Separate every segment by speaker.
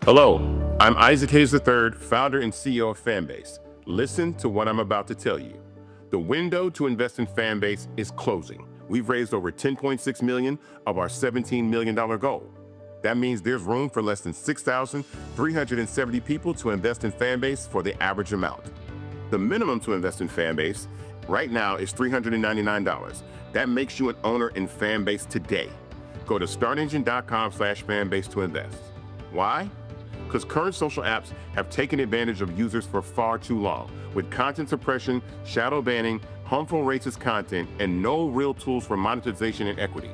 Speaker 1: Hello, I'm Isaac Hayes III, founder and CEO of Fanbase. Listen to what I'm about to tell you. The window to invest in Fanbase is closing. We've raised over $10.6 million of our $17 million goal. That means there's room for less than 6,370 people to invest in Fanbase for the average amount. The minimum to invest in Fanbase right now is $399. That makes you an owner in Fanbase today. Go to startengine.com/fanbase to invest. Why? Because current social apps have taken advantage of users for far too long, with content suppression, shadow banning, harmful racist content, and no real tools for monetization and equity.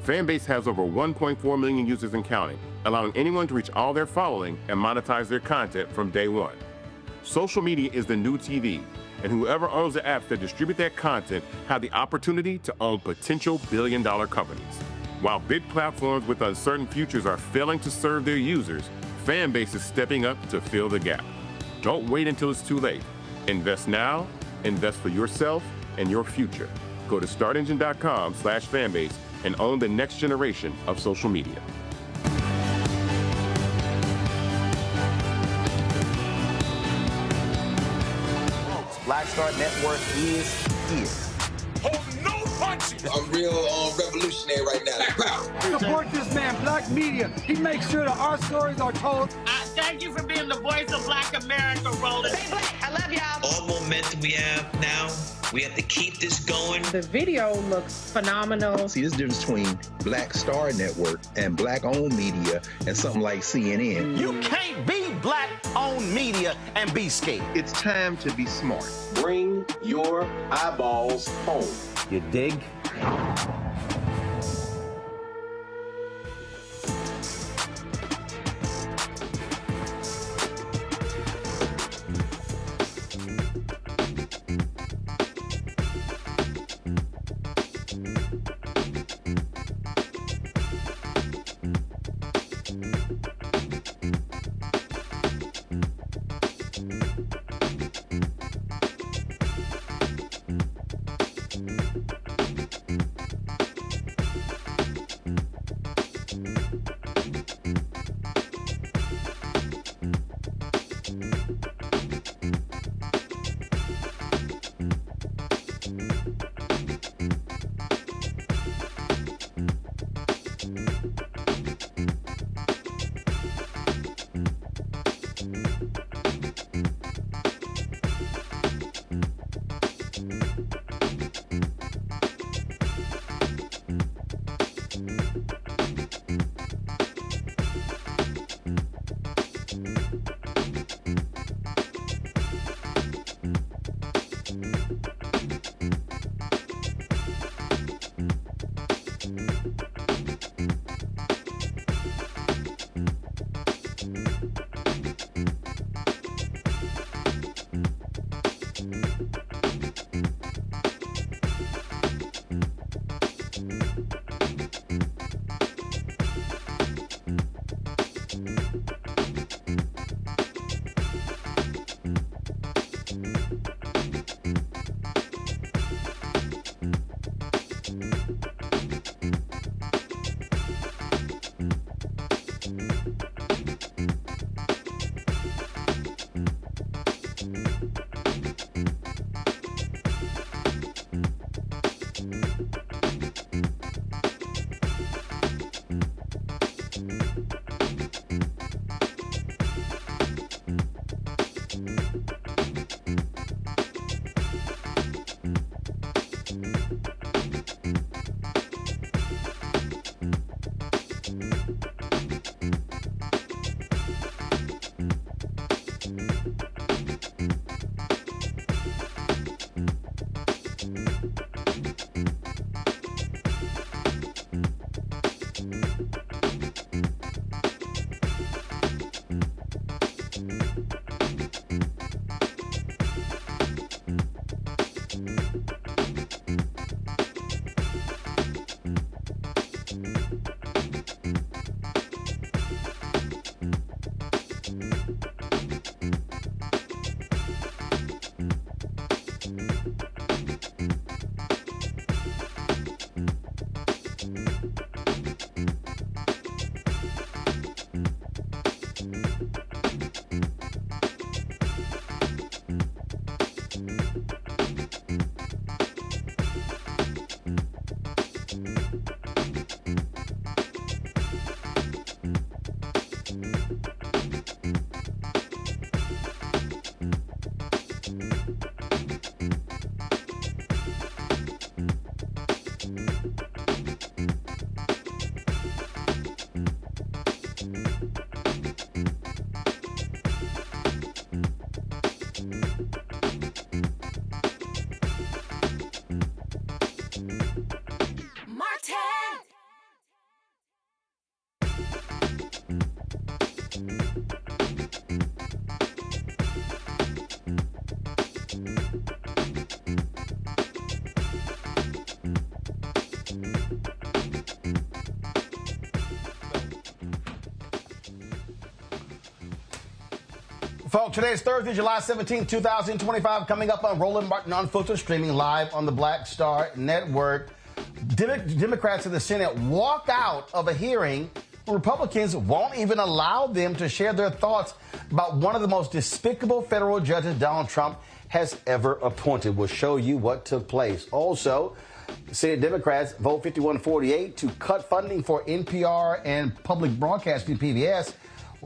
Speaker 1: Fanbase has over 1.4 million users and counting, allowing anyone to reach all their following and monetize their content from day one. Social media is the new TV, and whoever owns the apps that distribute that content have the opportunity to own potential billion-dollar companies. While big platforms with uncertain futures are failing to serve their users, Fanbase is stepping up to fill the gap. Don't wait until it's too late. Invest now, invest for yourself and your future. Go to startengine.com/fanbase and own the next generation of social media.
Speaker 2: Black Star Network is here.
Speaker 3: Hold no punches.
Speaker 4: I'm real revolutionary right now.
Speaker 5: Support this man, Black Media. He makes sure that our stories are told.
Speaker 6: Thank you for being the voice of Black America, Roland.
Speaker 7: Stay black. I love y'all.
Speaker 8: All momentum we have now, we have to keep this going.
Speaker 9: The video looks phenomenal.
Speaker 10: See, there's a difference between Black Star Network and Black-owned media and something like CNN.
Speaker 2: You can't be Black-owned media and be scared.
Speaker 10: It's time to be smart.
Speaker 11: Bring your eyeballs home.
Speaker 2: You dig?
Speaker 7: Folks, today is Thursday, July 17, 2025. Coming up on Roland Martin Unfiltered, streaming live on the Black Star Network. Democrats in the Senate walk out of a hearing where Republicans won't even allow them to share their thoughts about one of the most despicable federal judges Donald Trump has ever appointed. We'll show you what took place. Also, Senate Democrats vote 51-48 to cut funding for NPR and public broadcasting PBS.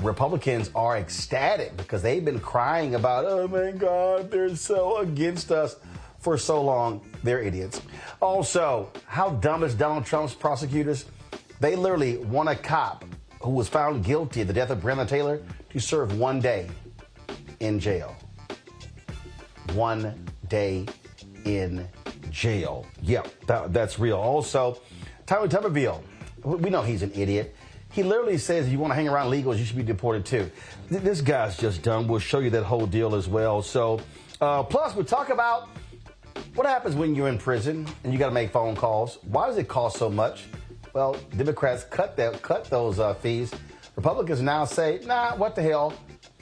Speaker 7: Republicans are ecstatic because they've been crying about, oh my God, they're so against us for so long. They're idiots. Also, how dumb is Donald Trump's prosecutors? They literally want a cop who was found guilty of the death of Breonna Taylor to serve 1 day in jail. 1 day in jail. Yep, that's real. Also, Tuberville, we know he's an idiot. He literally says if you want to hang around illegals, you should be deported too. This guy's just dumb. We'll show you that whole deal as well. So, plus we talk about what happens when you're in prison and you got to make phone calls. Why does it cost so much? Well, Democrats cut those fees. Republicans now say, nah, what the hell?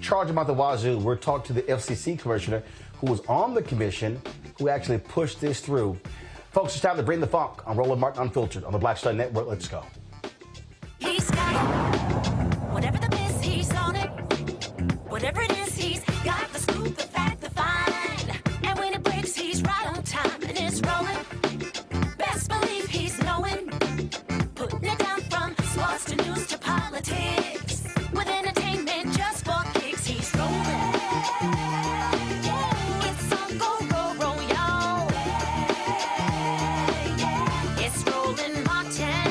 Speaker 7: Charge them out the wazoo. We'll talk to the FCC Commissioner who was on the commission who actually pushed this through. Folks, it's time to bring the funk on Roland Martin Unfiltered on the Black Star Network. Let's go.
Speaker 12: He's got it. Whatever the miss, he's on it. Whatever it is, he's got the scoop, the fact, the find. And when it breaks, he's right on time and it's rolling. Best believe he's knowing. Putting it down from sports to news to politics. With entertainment just for kicks, he's rolling. It's on Go Roll Roll, y'all. It's Roland Martin.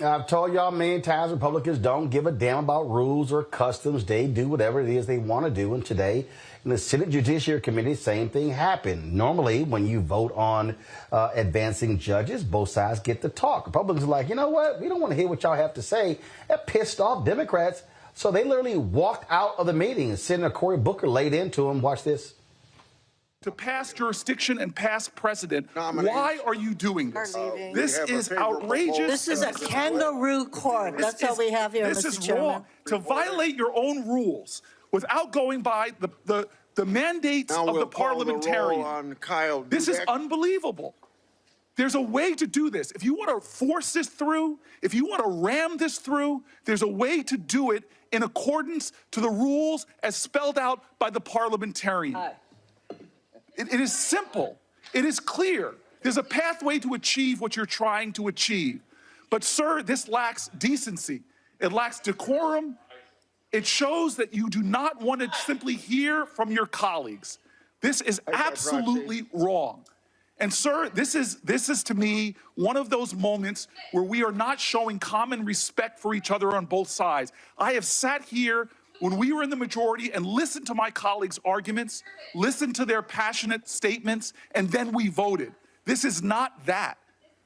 Speaker 7: I've told y'all many times Republicans don't give a damn about rules or customs. They do whatever it is they want to do. And today, in the Senate Judiciary Committee, same thing happened. Normally, when you vote on advancing judges, both sides get to talk. Republicans are like, you know what? We don't want to hear what y'all have to say. That pissed off Democrats. So they literally walked out of the meeting. And Senator Cory Booker laid into him. Watch this.
Speaker 13: To pass jurisdiction and pass precedent. Why are you doing this? This is outrageous.
Speaker 14: This is a kangaroo court. That's all we have here, Mr. Chairman.
Speaker 13: This is wrong. To violate your own rules without going by the mandates of the parliamentarian. This is unbelievable. There's a way to do this. If you want to force this through, if you want to ram this through, there's a way to do it in accordance to the rules as spelled out by the parliamentarian. It is simple. It is clear. There's a pathway to achieve what you're trying to achieve. But, sir, this lacks decency. It lacks decorum. It shows that you do not want to simply hear from your colleagues. This is absolutely wrong. And, sir, this is to me one of those moments where we are not showing common respect for each other on both sides. I have sat here when we were in the majority and listened to my colleagues' arguments, listened to their passionate statements, and then we voted. This is not that.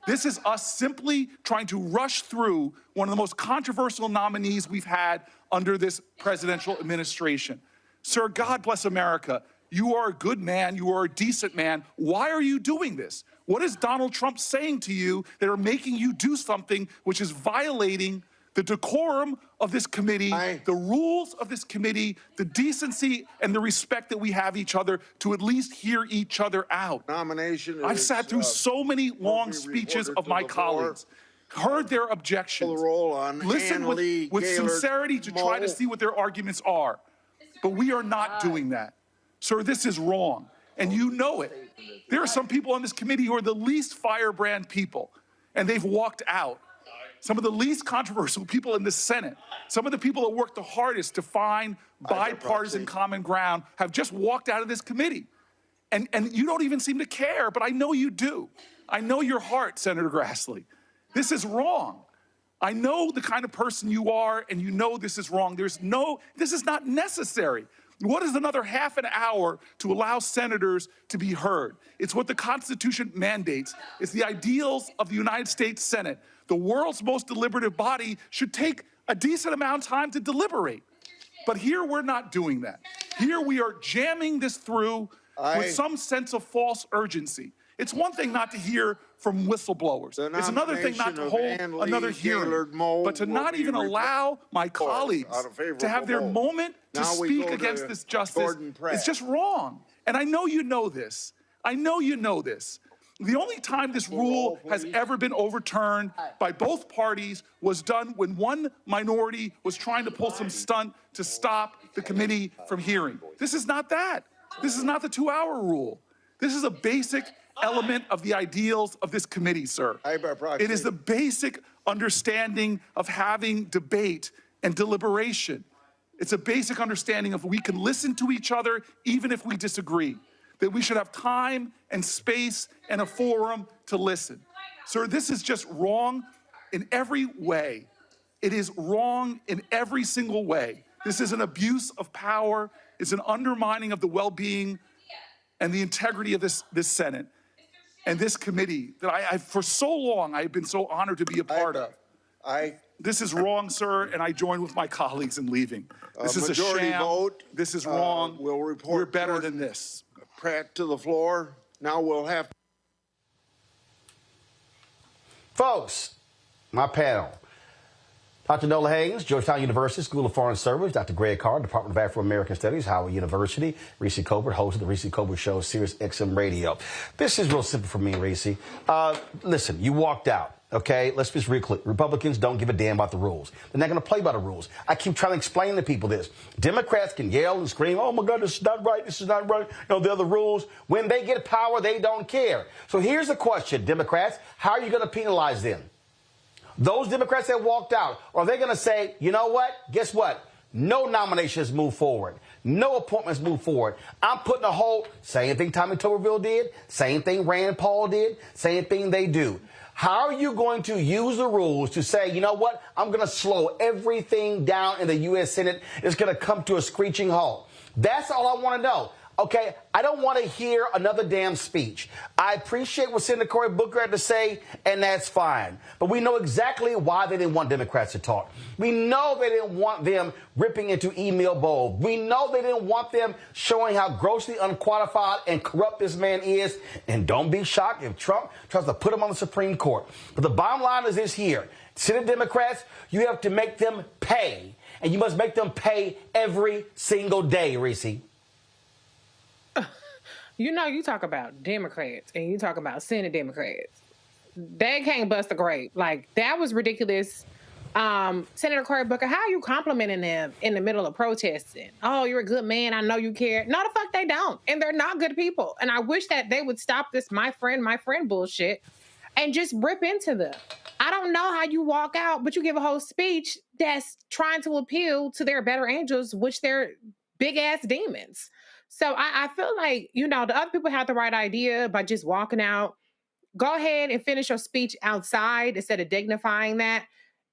Speaker 13: This is us simply trying to rush through one of the most controversial nominees we've had under this presidential administration. Sir, God bless America. You are a good man. You are a decent man. Why are you doing this? What is Donald Trump saying to you that are making you do something which is violating the decorum of this committee, the rules of this committee, the decency and the respect that we have each other to at least hear each other out? I've sat through so many long speeches of my colleagues, heard their objections, listened with sincerity to try to see what their arguments are. But we are not doing that. Sir, this is wrong, and you know it. There are some people on this committee who are the least firebrand people, and they've walked out. Some of the least controversial people in the Senate, some of the people that work the hardest to find bipartisan common ground have just walked out of this committee. And you don't even seem to care, but I know you do. I know your heart, Senator Grassley. This is wrong. I know the kind of person you are, and you know this is wrong. This is not necessary. What is another half an hour to allow senators to be heard? It's what the Constitution mandates. It's the ideals of the United States Senate. The world's most deliberative body should take a decent amount of time to deliberate. But here we're not doing that. Here we are jamming this through with some sense of false urgency. It's one thing not to hear from whistleblowers. It's another thing not to hold another hearing, but to not even allow my colleagues to have their moment to speak against this justice is just wrong. And I know you know this. I know you know this. The only time this rule has ever been overturned by both parties was done when one minority was trying to pull some stunt to stop the committee from hearing. This is not that. This is not the 2-hour rule. This is a basic element of the ideals of this committee, sir. It is the basic understanding of having debate and deliberation. It's a basic understanding of we can listen to each other even if we disagree, that we should have time and space and a forum to listen. Sir, this is just wrong in every way. It is wrong in every single way. This is an abuse of power. It's an undermining of the well-being and the integrity of this Senate and this committee that I for so long, I've been so honored to be a part of. This is wrong, sir, and I join with my colleagues in leaving. This is a sham.
Speaker 15: Vote.
Speaker 13: This is wrong.
Speaker 15: We'll report.
Speaker 13: We're better than this.
Speaker 15: Pratt to the floor. Now we'll have.
Speaker 7: Folks, my panel. Dr. Nola Haynes, Georgetown University School of Foreign Service. Dr. Greg Carr, Department of Afro-American Studies, Howard University. Reese Colbert, host of the Reese Colbert Show, Sirius XM Radio. This is real simple for me, Reese. Listen, you walked out, okay? Let's just real clear. Republicans don't give a damn about the rules. They're not going to play by the rules. I keep trying to explain to people this. Democrats can yell and scream, oh, my God, this is not right, this is not right. You know, they're the rules. When they get power, they don't care. So here's the question, Democrats. How are you going to penalize them? Those Democrats that walked out, are they going to say, you know what? Guess what? No nominations move forward. No appointments move forward. I'm putting a hold. Same thing Tommy Tuberville did. Same thing Rand Paul did. Same thing they do. How are you going to use the rules to say, you know what? I'm going to slow everything down in the U.S. Senate. It's going to come to a screeching halt. That's all I want to know. Okay, I don't want to hear another damn speech. I appreciate what Senator Cory Booker had to say, and that's fine. But we know exactly why they didn't want Democrats to talk. We know they didn't want them ripping into email bowls. We know they didn't want them showing how grossly unqualified and corrupt this man is. And don't be shocked if Trump tries to put him on the Supreme Court. But the bottom line is this here. Senate Democrats, you have to make them pay. And you must make them pay every single day, Reese.
Speaker 9: You know, you talk about Democrats and you talk about Senate Democrats. They can't bust a grape. Like, that was ridiculous. Senator Cory Booker, how are you complimenting them in the middle of protesting? Oh, you're a good man. I know you care. No, the fuck they don't. And they're not good people. And I wish that they would stop this my friend bullshit and just rip into them. I don't know how you walk out, but you give a whole speech that's trying to appeal to their better angels, which they're big-ass demons. So I feel like, you know, the other people have the right idea by just walking out. Go ahead and finish your speech outside instead of dignifying that.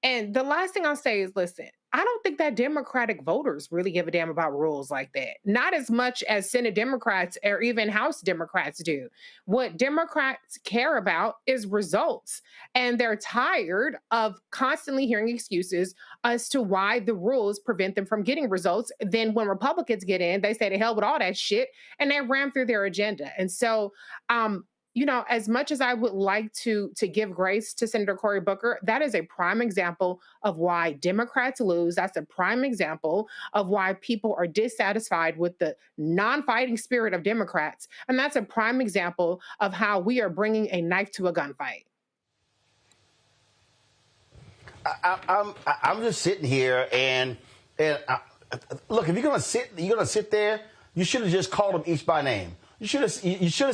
Speaker 9: And the last thing I'll say is, listen, I don't think that Democratic voters really give a damn about rules like that. Not as much as Senate Democrats or even House Democrats do. What Democrats care about is results. And they're tired of constantly hearing excuses as to why the rules prevent them from getting results. Then when Republicans get in, they say to hell with all that shit and they ram through their agenda. And so, you know, as much as I would like to give grace to Senator Cory Booker, that is a prime example of why Democrats lose. That's a prime example of why people are dissatisfied with the non-fighting spirit of Democrats. And that's a prime example of how we are bringing a knife to a gunfight.
Speaker 7: I'm just sitting here and look, if you're gonna sit there, you should have just called them each by name. You should have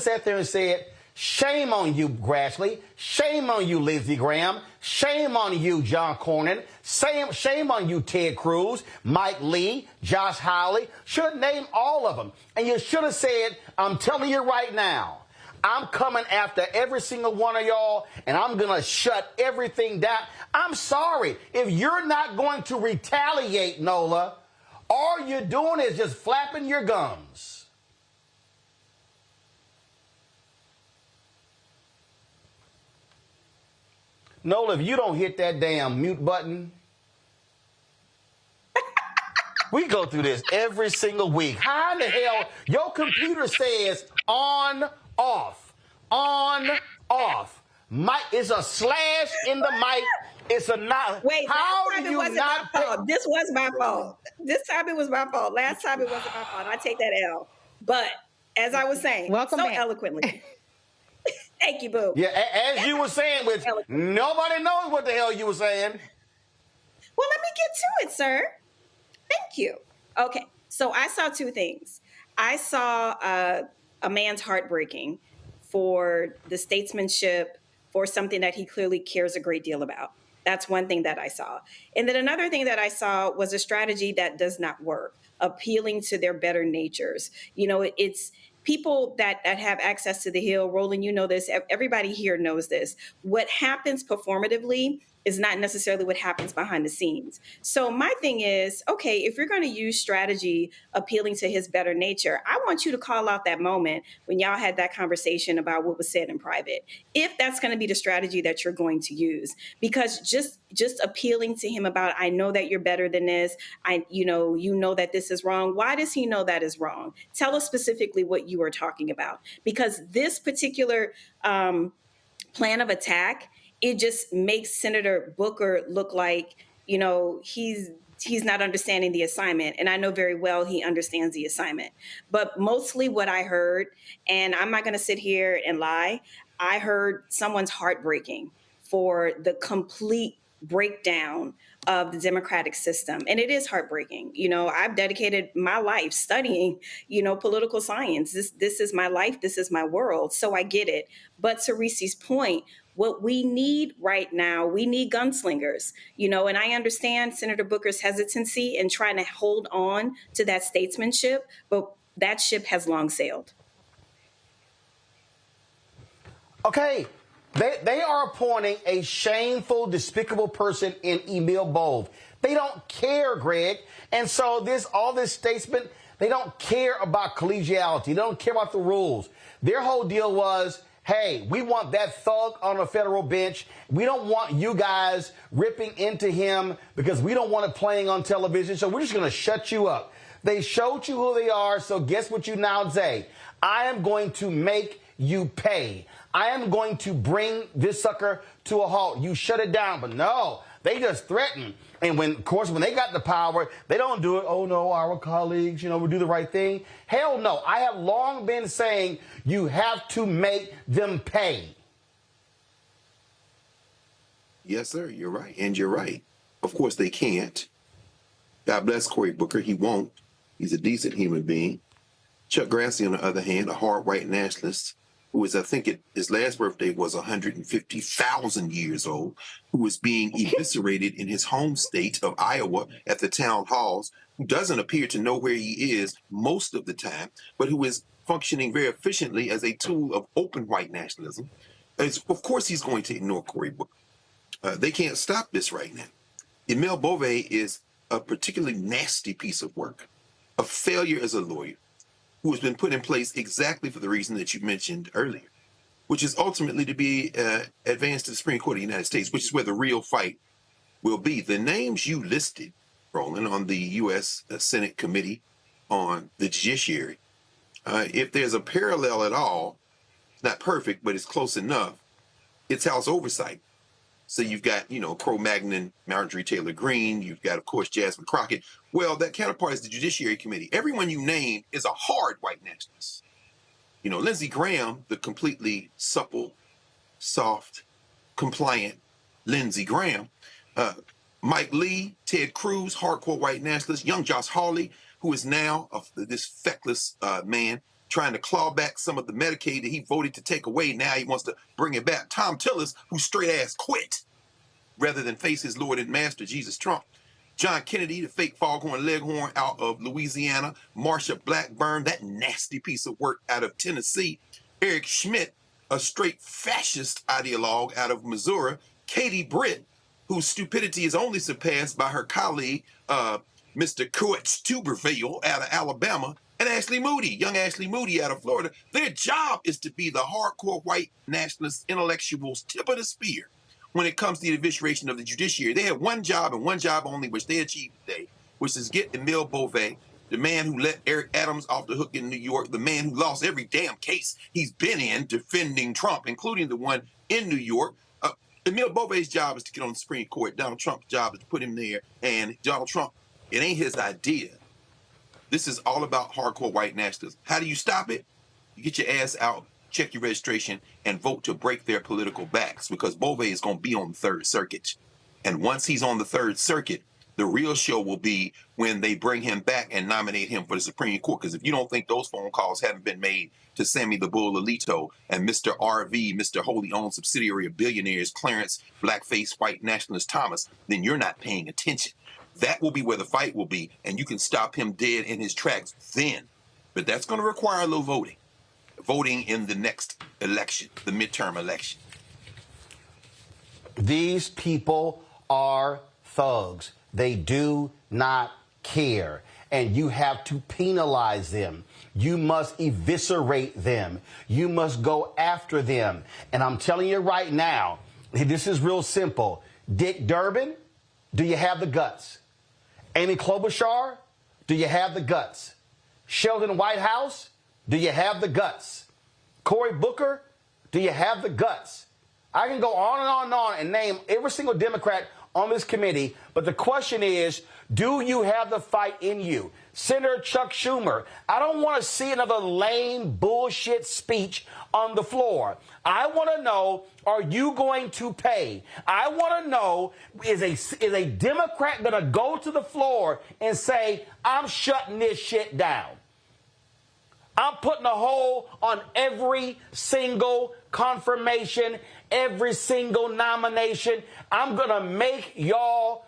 Speaker 7: sat there and said, shame on you, Grassley. Shame on you, Lindsey Graham. Shame on you, John Cornyn. Shame on you, Ted Cruz, Mike Lee, Josh Hawley. Should have named all of them. And you should have said, I'm telling you right now, I'm coming after every single one of y'all, and I'm going to shut everything down. I'm sorry. If you're not going to retaliate, Nola, All you're doing is just flapping your gums. Nola, if you don't hit that damn mute button, we go through this every single week. How in the hell your computer says on, off, on, off? Mic is a slash in the mic. It's a not.
Speaker 16: Wait,
Speaker 7: how do you not?
Speaker 16: This was my fault. This time it was my fault. Last time it wasn't my fault. I take that L. But as I was saying, eloquently. Thank you, boo.
Speaker 7: Yeah, as you were saying, which nobody knows what the hell you were saying.
Speaker 16: Well, let me get to it, sir. Thank you. Okay, so I saw two things. I saw a man's heart breaking for the statesmanship, for something that he clearly cares a great deal about. That's one thing that I saw. And then another thing that I saw was a strategy that does not work, appealing to their better natures. You know, it's people that have access to the Hill. Roland, you know this. Everybody here knows this. What happens performatively is not necessarily what happens behind the scenes. So my thing is, okay, if you're going to use strategy appealing to his better nature, I want you to call out that moment when y'all had that conversation about what was said in private, if that's going to be the strategy that you're going to use. Because just appealing to him about, I know that you're better than this, you know that this is wrong. Why does he know that is wrong? Tell us specifically what you are talking about. Because this particular plan of attack, it just makes Senator Booker look like, you know, he's not understanding the assignment. And I know very well he understands the assignment. But mostly what I heard, and I'm not going to sit here and lie, I heard someone's heart breaking for the complete breakdown of the democratic system. And it is heartbreaking. You know, I've dedicated my life studying, you know, political science. This is my life. This is my world. So I get it. But to Reese's point, what we need right now, we need gunslingers, you know, and I understand Senator Booker's hesitancy in trying to hold on to that statesmanship, but that ship has long sailed. Okay, they are appointing a shameful, despicable person in Emil Bove. They don't care, Greg. And so all this statesman, they don't care about collegiality. They don't care about the rules. Their whole deal was, hey, we want that thug on a federal bench. We don't want you guys ripping into him because we don't want it playing on television. So we're just going to shut you up. They showed you who they are. So guess what you now say? I am going to make you pay. I am going to bring this sucker to a halt. You shut it down. But no, they just threaten. And when they got the power, they don't do it. Oh, no, our colleagues, you know, we do the right thing. Hell no. I have long been saying you have to make them pay.
Speaker 17: Yes, sir. You're right. And you're right. Of course, they can't. God bless Cory Booker. He won't. He's a decent human being. Chuck Grassley, on the other hand, a hard white nationalist, who is, I think his last birthday was 150,000 years old, who is being eviscerated in his home state of Iowa at the town halls, who doesn't appear to know where he is most of the time, but who is functioning very efficiently as a tool of open white nationalism. Of course he's going to ignore Cory Booker. They can't stop this right now. Emil Bove is a particularly nasty piece of work, a failure as a lawyer, who has been put in place exactly for the reason that you mentioned earlier, which is ultimately to be advanced to the Supreme Court of the United States, which is where the real fight will be. The names you listed, Roland, on the U.S. Senate Committee on the Judiciary, if there's a parallel at all, not perfect, but it's close enough, it's House Oversight. So you've got, you know, Cro-Magnon, Marjorie Taylor Greene. You've got, of course, Jasmine Crockett. Well, that counterpart is the Judiciary Committee. Everyone you name is a hard white nationalist. You know, Lindsey Graham, the completely supple, soft, compliant Lindsey Graham. Mike Lee, Ted Cruz, hardcore white nationalist. Young Josh Hawley, who is now this feckless man trying to claw back some of the Medicaid that he voted to take away. Now he wants to bring it back. Tom Tillis, who straight ass quit rather than face his Lord and Master, Jesus Trump. John Kennedy, the fake foghorn leghorn out of Louisiana. Marsha Blackburn, that nasty piece of work out of Tennessee. Eric Schmidt, a straight fascist ideologue out of Missouri. Katie Britt, whose stupidity is only surpassed by her colleague, Mr. Coates Tuberville out of Alabama, and Ashley Moody, young Ashley Moody out of Florida. Their job is to be the hardcore white nationalist intellectuals' tip of the spear when it comes to the evisceration of the judiciary. They have one job and one job only, which they achieved today, which is get Emile Beauvais, the man who let Eric Adams off the hook in New York, the man who lost every damn case he's been in defending Trump, including the one in New York. Emile Beauvais' job is to get on the Supreme Court. Donald Trump's job is to put him there. And Donald Trump, it ain't his idea. This is all about hardcore white nationalists. How do you stop it? You get your ass out, check your registration, and vote to break their political backs, because Beauvais is going to be on the Third Circuit. And once he's on the Third Circuit, the real show will be when they bring him back and nominate him for the Supreme Court. Because if you don't think those phone calls haven't been made to Sammy the Bull Alito and Mr. RV, Mr. Wholly Owned Subsidiary of Billionaires, Clarence Blackface White Nationalist Thomas, then you're not paying attention. That will be where the fight will be, and you can stop him dead in his tracks then. But that's going to require a little voting in the next election, the midterm election.
Speaker 7: These people are thugs. They do not care. And you have to penalize them. You must eviscerate them. You must go after them. And I'm telling you right now, this is real simple. Dick Durbin, do you have the guts? Amy Klobuchar, do you have the guts? Sheldon Whitehouse, do you have the guts? Cory Booker, do you have the guts? I can go on and on and on and name every single Democrat on this committee, but the question is, do you have the fight in you? Senator Chuck Schumer, I don't want to see another lame bullshit speech on the floor. I want to know, are you going to pay? I want to know, is a Democrat going to go to the floor and say, I'm shutting this shit down? I'm putting a hold on every single confirmation, every single nomination. I'm going to make y'all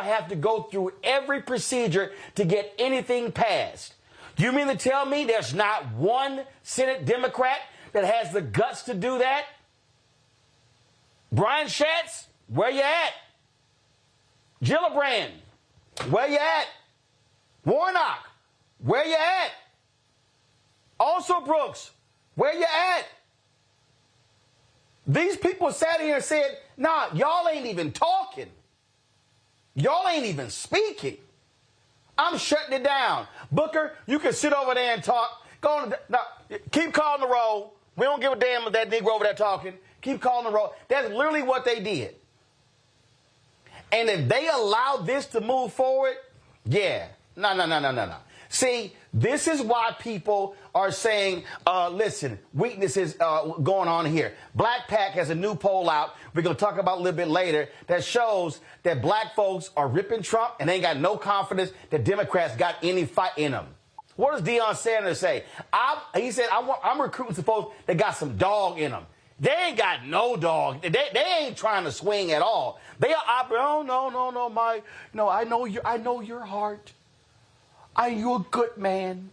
Speaker 7: have to go through every procedure to get anything passed. Do you mean to tell me there's not one Senate Democrat that has the guts to do that? Brian Schatz, where you at? Gillibrand, where you at? Warnock, where you at? Also Brooks, where you at? These people sat here and said, nah, y'all ain't even talking. Y'all ain't even speaking. I'm shutting it down. Booker, you can sit over there and talk. Go on, no, keep calling the roll. We don't give a damn if that Negro over there talking. Keep calling the roll. That's literally what they did. And if they allow this to move forward, yeah. No. See, this is why people are saying, listen, weaknesses going on here. Black Pac has a new poll out we're going to talk about a little bit later that shows that black folks are ripping Trump and they ain't got no confidence that Democrats got any fight in them. What does Deion Sanders say? He said, I'm recruiting some folks that got some dog in them. They ain't got no dog. They ain't trying to swing at all. They are operating, I know your heart. You're a good man.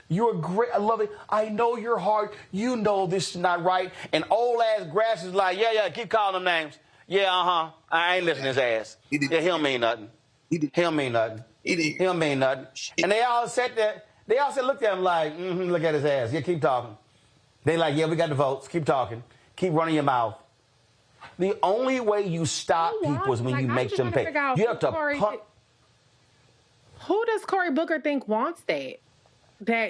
Speaker 7: You're great. I love it. I know your heart. You know this is not right. And old ass Grass is like, yeah, keep calling them names. Yeah, I ain't listening to his ass. He don't mean nothing. He don't mean nothing. He don't mean nothing. And they all sat there. They all said, look at him like, look at his ass. Yeah, keep talking. They like, yeah, we got the votes. Keep talking. Keep running your mouth. The only way you stop people is when you make them pay. You have to
Speaker 9: who does Cory Booker think wants that?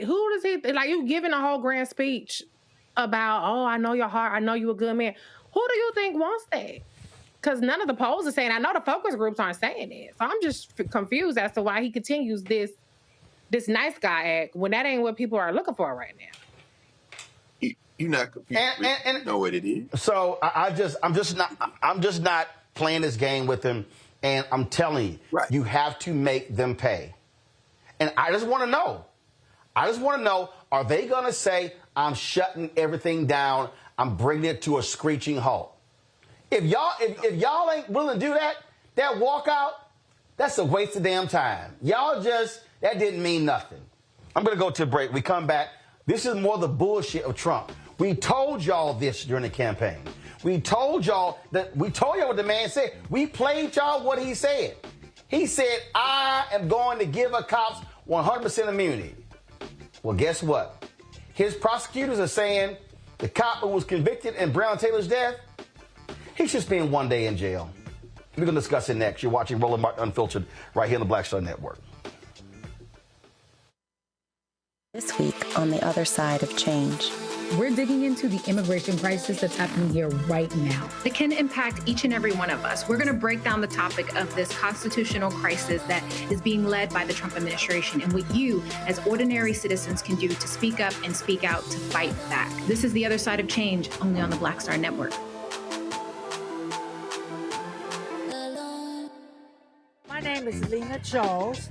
Speaker 9: Who does he, like, you giving a whole grand speech about, I know your heart, I know you a good man. Who do you think wants that? Because none of the polls are saying, I know the focus groups aren't saying it. So I'm just confused as to why he continues this nice guy act when that ain't what people are looking for right now.
Speaker 17: You're not confused. And know what it is.
Speaker 7: So I'm just not playing this game with him. And I'm telling you, you have to make them pay. And I just want to know. Are they going to say, I'm shutting everything down, I'm bringing it to a screeching halt? If y'all ain't willing to do that walkout, that's a waste of damn time. That didn't mean nothing. I'm going to go to a break. We come back. This is more the bullshit of Trump. We told y'all this during the campaign. We told y'all what the man said. We played y'all what he said. He said, I am going to give a cops 100% immunity. Well, guess what? His prosecutors are saying the cop who was convicted in Breonna Taylor's death, he should spend 1 day in jail. We're going to discuss it next. You're watching Roland Martin Unfiltered right here on the Black Star Network.
Speaker 18: This week on The Other Side of Change.
Speaker 19: We're digging into the immigration crisis that's happening here right now.
Speaker 20: It can impact each and every one of us. We're going to break down the topic of this constitutional crisis that is being led by the Trump administration and what you, as ordinary citizens, can do to speak up and speak out to fight back. This is The Other Side of Change, only on the Black Star Network.
Speaker 21: My name is Lena Charles,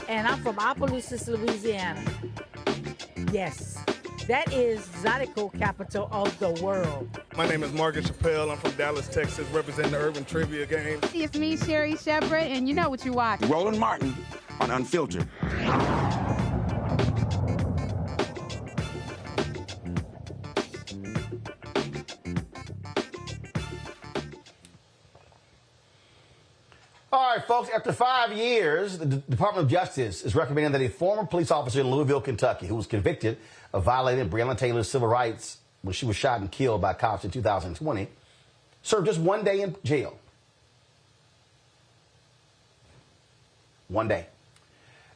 Speaker 21: and I'm from Opelousas, Louisiana. Yes. That is Zydeco capital of the world.
Speaker 22: My name is Margaret Chappelle. I'm from Dallas, Texas, representing the Urban Trivia Game.
Speaker 23: It's me, Sherry Shepherd, and you know what you watch.
Speaker 2: Roland Martin on Unfiltered.
Speaker 7: All right, folks, after 5 years, the Department of Justice is recommending that a former police officer in Louisville, Kentucky, who was convicted of violating Breonna Taylor's civil rights when she was shot and killed by cops in 2020, serve just 1 day in jail. 1 day.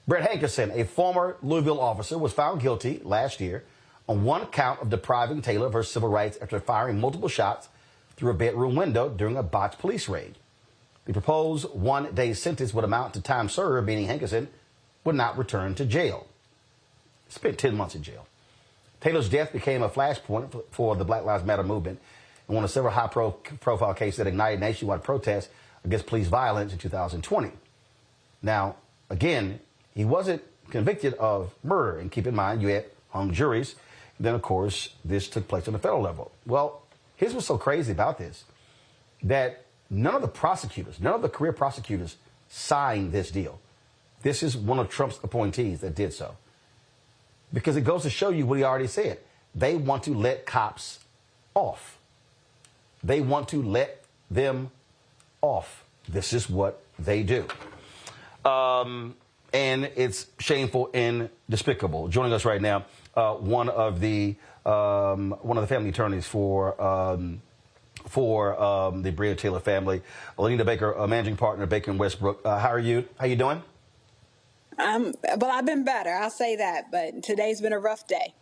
Speaker 7: Brett Hankerson, a former Louisville officer, was found guilty last year on one count of depriving Taylor of her civil rights after firing multiple shots through a bedroom window during a botched police raid. The proposed 1 day sentence would amount to time served, meaning Hankerson would not return to jail. Spent 10 months in jail. Taylor's death became a flashpoint for the Black Lives Matter movement and one of several high-profile cases that ignited nationwide protests against police violence in 2020. Now, again, he wasn't convicted of murder. And keep in mind, you had hung juries. And then, of course, this took place on the federal level. Well, here's what's so crazy about this, that none of the prosecutors, none of the career prosecutors signed this deal. This is one of Trump's appointees that did so. Because it goes to show you what he already said. They want to let cops off. They want to let them off. This is what they do. And it's shameful and despicable. Joining us right now, one of the family attorneys for the Breonna Taylor family, Alina Baker, managing partner, Baker & Westbrook. How are you? How you doing?
Speaker 24: Well, I've been better. I'll say that. But today's been a rough day.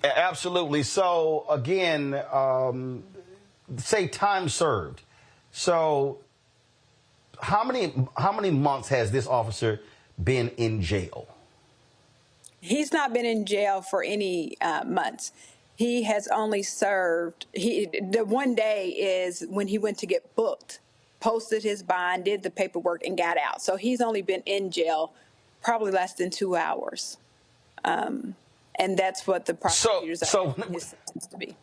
Speaker 7: Absolutely. So, again, say time served. So how many months has this officer been in jail?
Speaker 24: He's not been in jail for any months. He has only served, the 1 day is when he went to get booked, posted his bond, did the paperwork, and got out. So he's only been in jail probably less than 2 hours. And that's what the prosecutors are his sentence to be.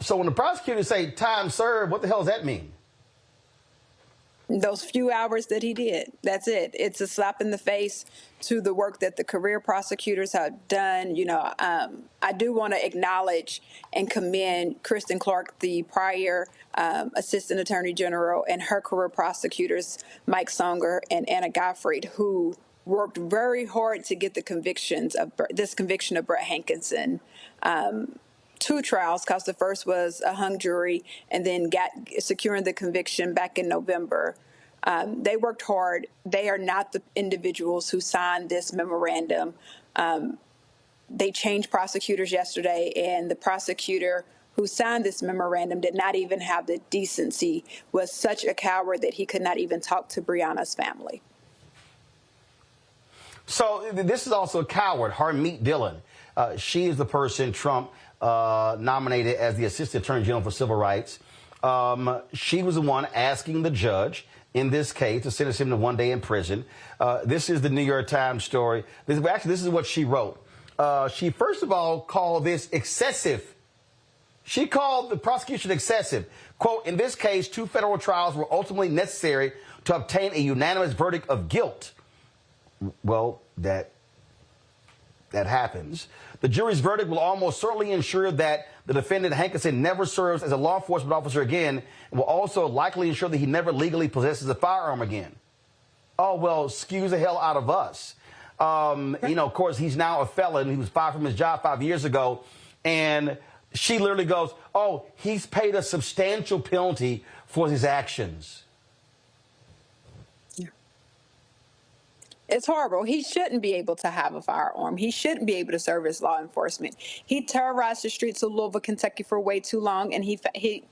Speaker 7: So when the prosecutors say time served, what the hell does that mean?
Speaker 24: Those few hours that he did, that's it. It's a slap in the face to the work that the career prosecutors have done. You know, I do want to acknowledge and commend Kristen Clark, the prior Assistant Attorney General, and her career prosecutors, Mike Songer and Anna Gottfried, who worked very hard to get the conviction of Brett Hankerson. 2 trials, because the first was a hung jury, and then securing the conviction back in November. They worked hard. They are not the individuals who signed this memorandum. They changed prosecutors yesterday, and the prosecutor who signed this memorandum did not even have the decency, was such a coward that he could not even talk to Breonna's family.
Speaker 7: So this is also a coward, Harmeet Dillon. She is the person Trump nominated as the Assistant Attorney General for Civil Rights. She was the one asking the judge in this case to sentence him to 1 day in prison. This is the New York Times story. This is what she wrote. She first of all called this excessive. She called the prosecution excessive. Quote, in this case, 2 federal trials were ultimately necessary to obtain a unanimous verdict of guilt. Well, that that happens. The jury's verdict will almost certainly ensure that the defendant, Hankerson, never serves as a law enforcement officer again, and will also likely ensure that he never legally possesses a firearm again. Oh, well, excuse the hell out of us. Of course, he's now a felon. He was fired from his job 5 years ago. And she literally goes, oh, he's paid a substantial penalty for his actions.
Speaker 24: It's horrible. He shouldn't be able to have a firearm. He shouldn't be able to serve as law enforcement. He terrorized the streets of Louisville, Kentucky for way too long, and he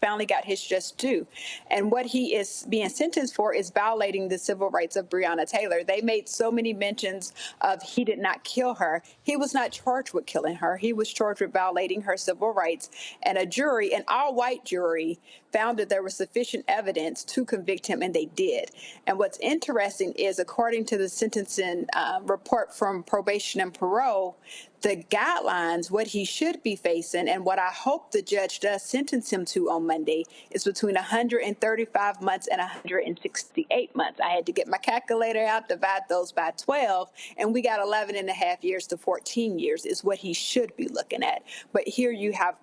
Speaker 24: finally got his just due. And what he is being sentenced for is violating the civil rights of Breonna Taylor. They made so many mentions of he did not kill her. He was not charged with killing her. He was charged with violating her civil rights. And a jury, an all-white jury, found that there was sufficient evidence to convict him, and they did. And what's interesting is, according to the sentencing report from probation and parole, the guidelines, what he should be facing, and what I hope the judge does sentence him to on Monday, is between 135 months and 168 months. I had to get my calculator out, divide those by 12, and we got 11 and a half years to 14 years is what he should be looking at. But here you have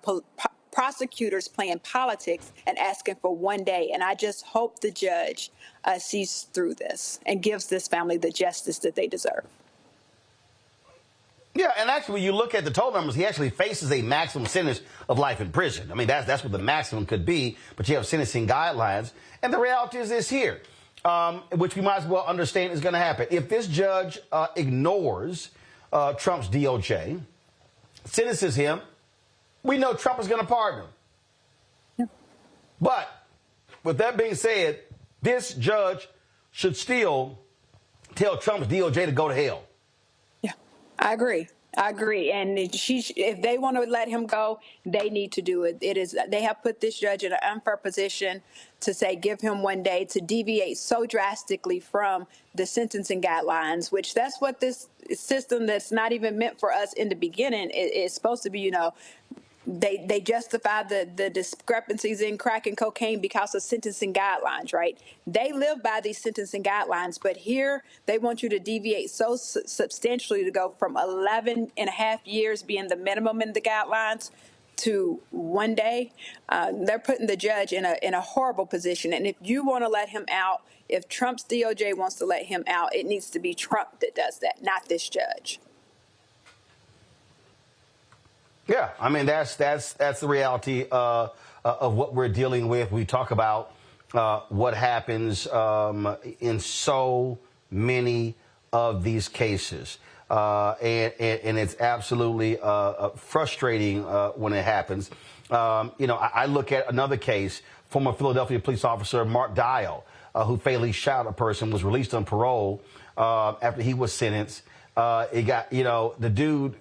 Speaker 24: prosecutors playing politics and asking for 1 day. And I just hope the judge sees through this and gives this family the justice that they deserve.
Speaker 7: Yeah, and actually, when you look at the total numbers, he actually faces a maximum sentence of life in prison. I mean, that's what the maximum could be, but you have sentencing guidelines. And the reality is this here, which we might as well understand is going to happen. If this judge ignores Trump's DOJ, sentences him, we know Trump is going to pardon him. Yeah. But with that being said, this judge should still tell Trump's DOJ to go to hell.
Speaker 24: Yeah, I agree. And if they want to let him go, they need to do it. They have put this judge in an unfair position to say, give him 1 day, to deviate so drastically from the sentencing guidelines, which that's what this system that's not even meant for us in the beginning is supposed to be, They justify the discrepancies in crack and cocaine because of sentencing guidelines, right? They live by these sentencing guidelines, but here they want you to deviate so substantially to go from 11 and a half years being the minimum in the guidelines to 1 day. They're putting the judge in a horrible position. And if you want to let him out, if Trump's DOJ wants to let him out, it needs to be Trump that does that, not this judge.
Speaker 7: Yeah, I mean, that's the reality of what we're dealing with. We talk about what happens in so many of these cases. And it's absolutely frustrating when it happens. I look at another case, former Philadelphia police officer Mark Dial, who fatally shot a person, was released on parole after he was sentenced. It got, the dude...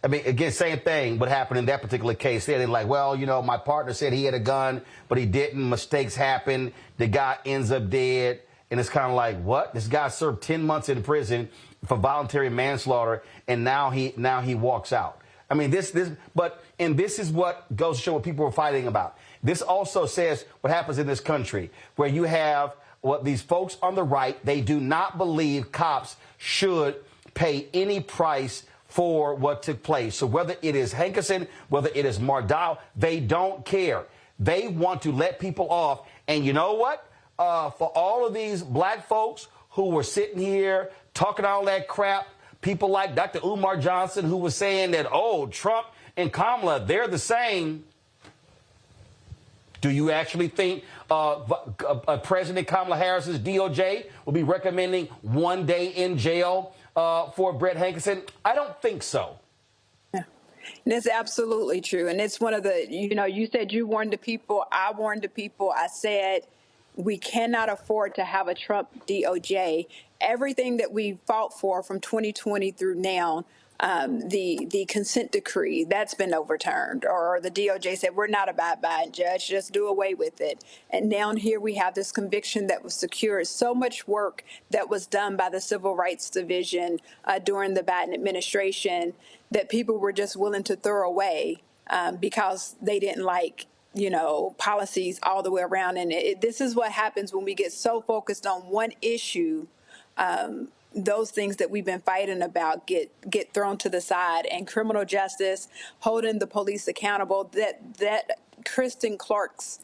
Speaker 7: I mean, again, same thing. What happened in that particular case? They're like, well, my partner said he had a gun, but he didn't. Mistakes happen. The guy ends up dead. And it's kind of like, what? This guy served 10 months in prison for voluntary manslaughter, and now he walks out. I mean, this is what goes to show what people are fighting about. This also says what happens in this country, where you have these folks on the right. They do not believe cops should pay any price for what took place. So whether it is Hankerson, whether it is Mardal, they don't care. They want to let people off. And you know what? For all of these black folks who were sitting here talking all that crap, people like Dr. Umar Johnson, who was saying that, Trump and Kamala, they're the same. Do you actually think President Kamala Harris's DOJ will be recommending 1 day in jail for Brett Hankerson? I don't think so.
Speaker 24: Yeah. And it's absolutely true. And it's one of the, you said you warned the people. I warned the people. I said we cannot afford to have a Trump DOJ. Everything that we fought for from 2020 through now, the consent decree, that's been overturned, or the DOJ said, we're not abide by it, judge, just do away with it. And now here we have this conviction that was secured. So much work that was done by the Civil Rights Division during the Biden administration that people were just willing to throw away because they didn't like policies all the way around. And this is what happens when we get so focused on one issue those things that we've been fighting about get thrown to the side, and criminal justice, holding the police accountable, that Kristen Clark's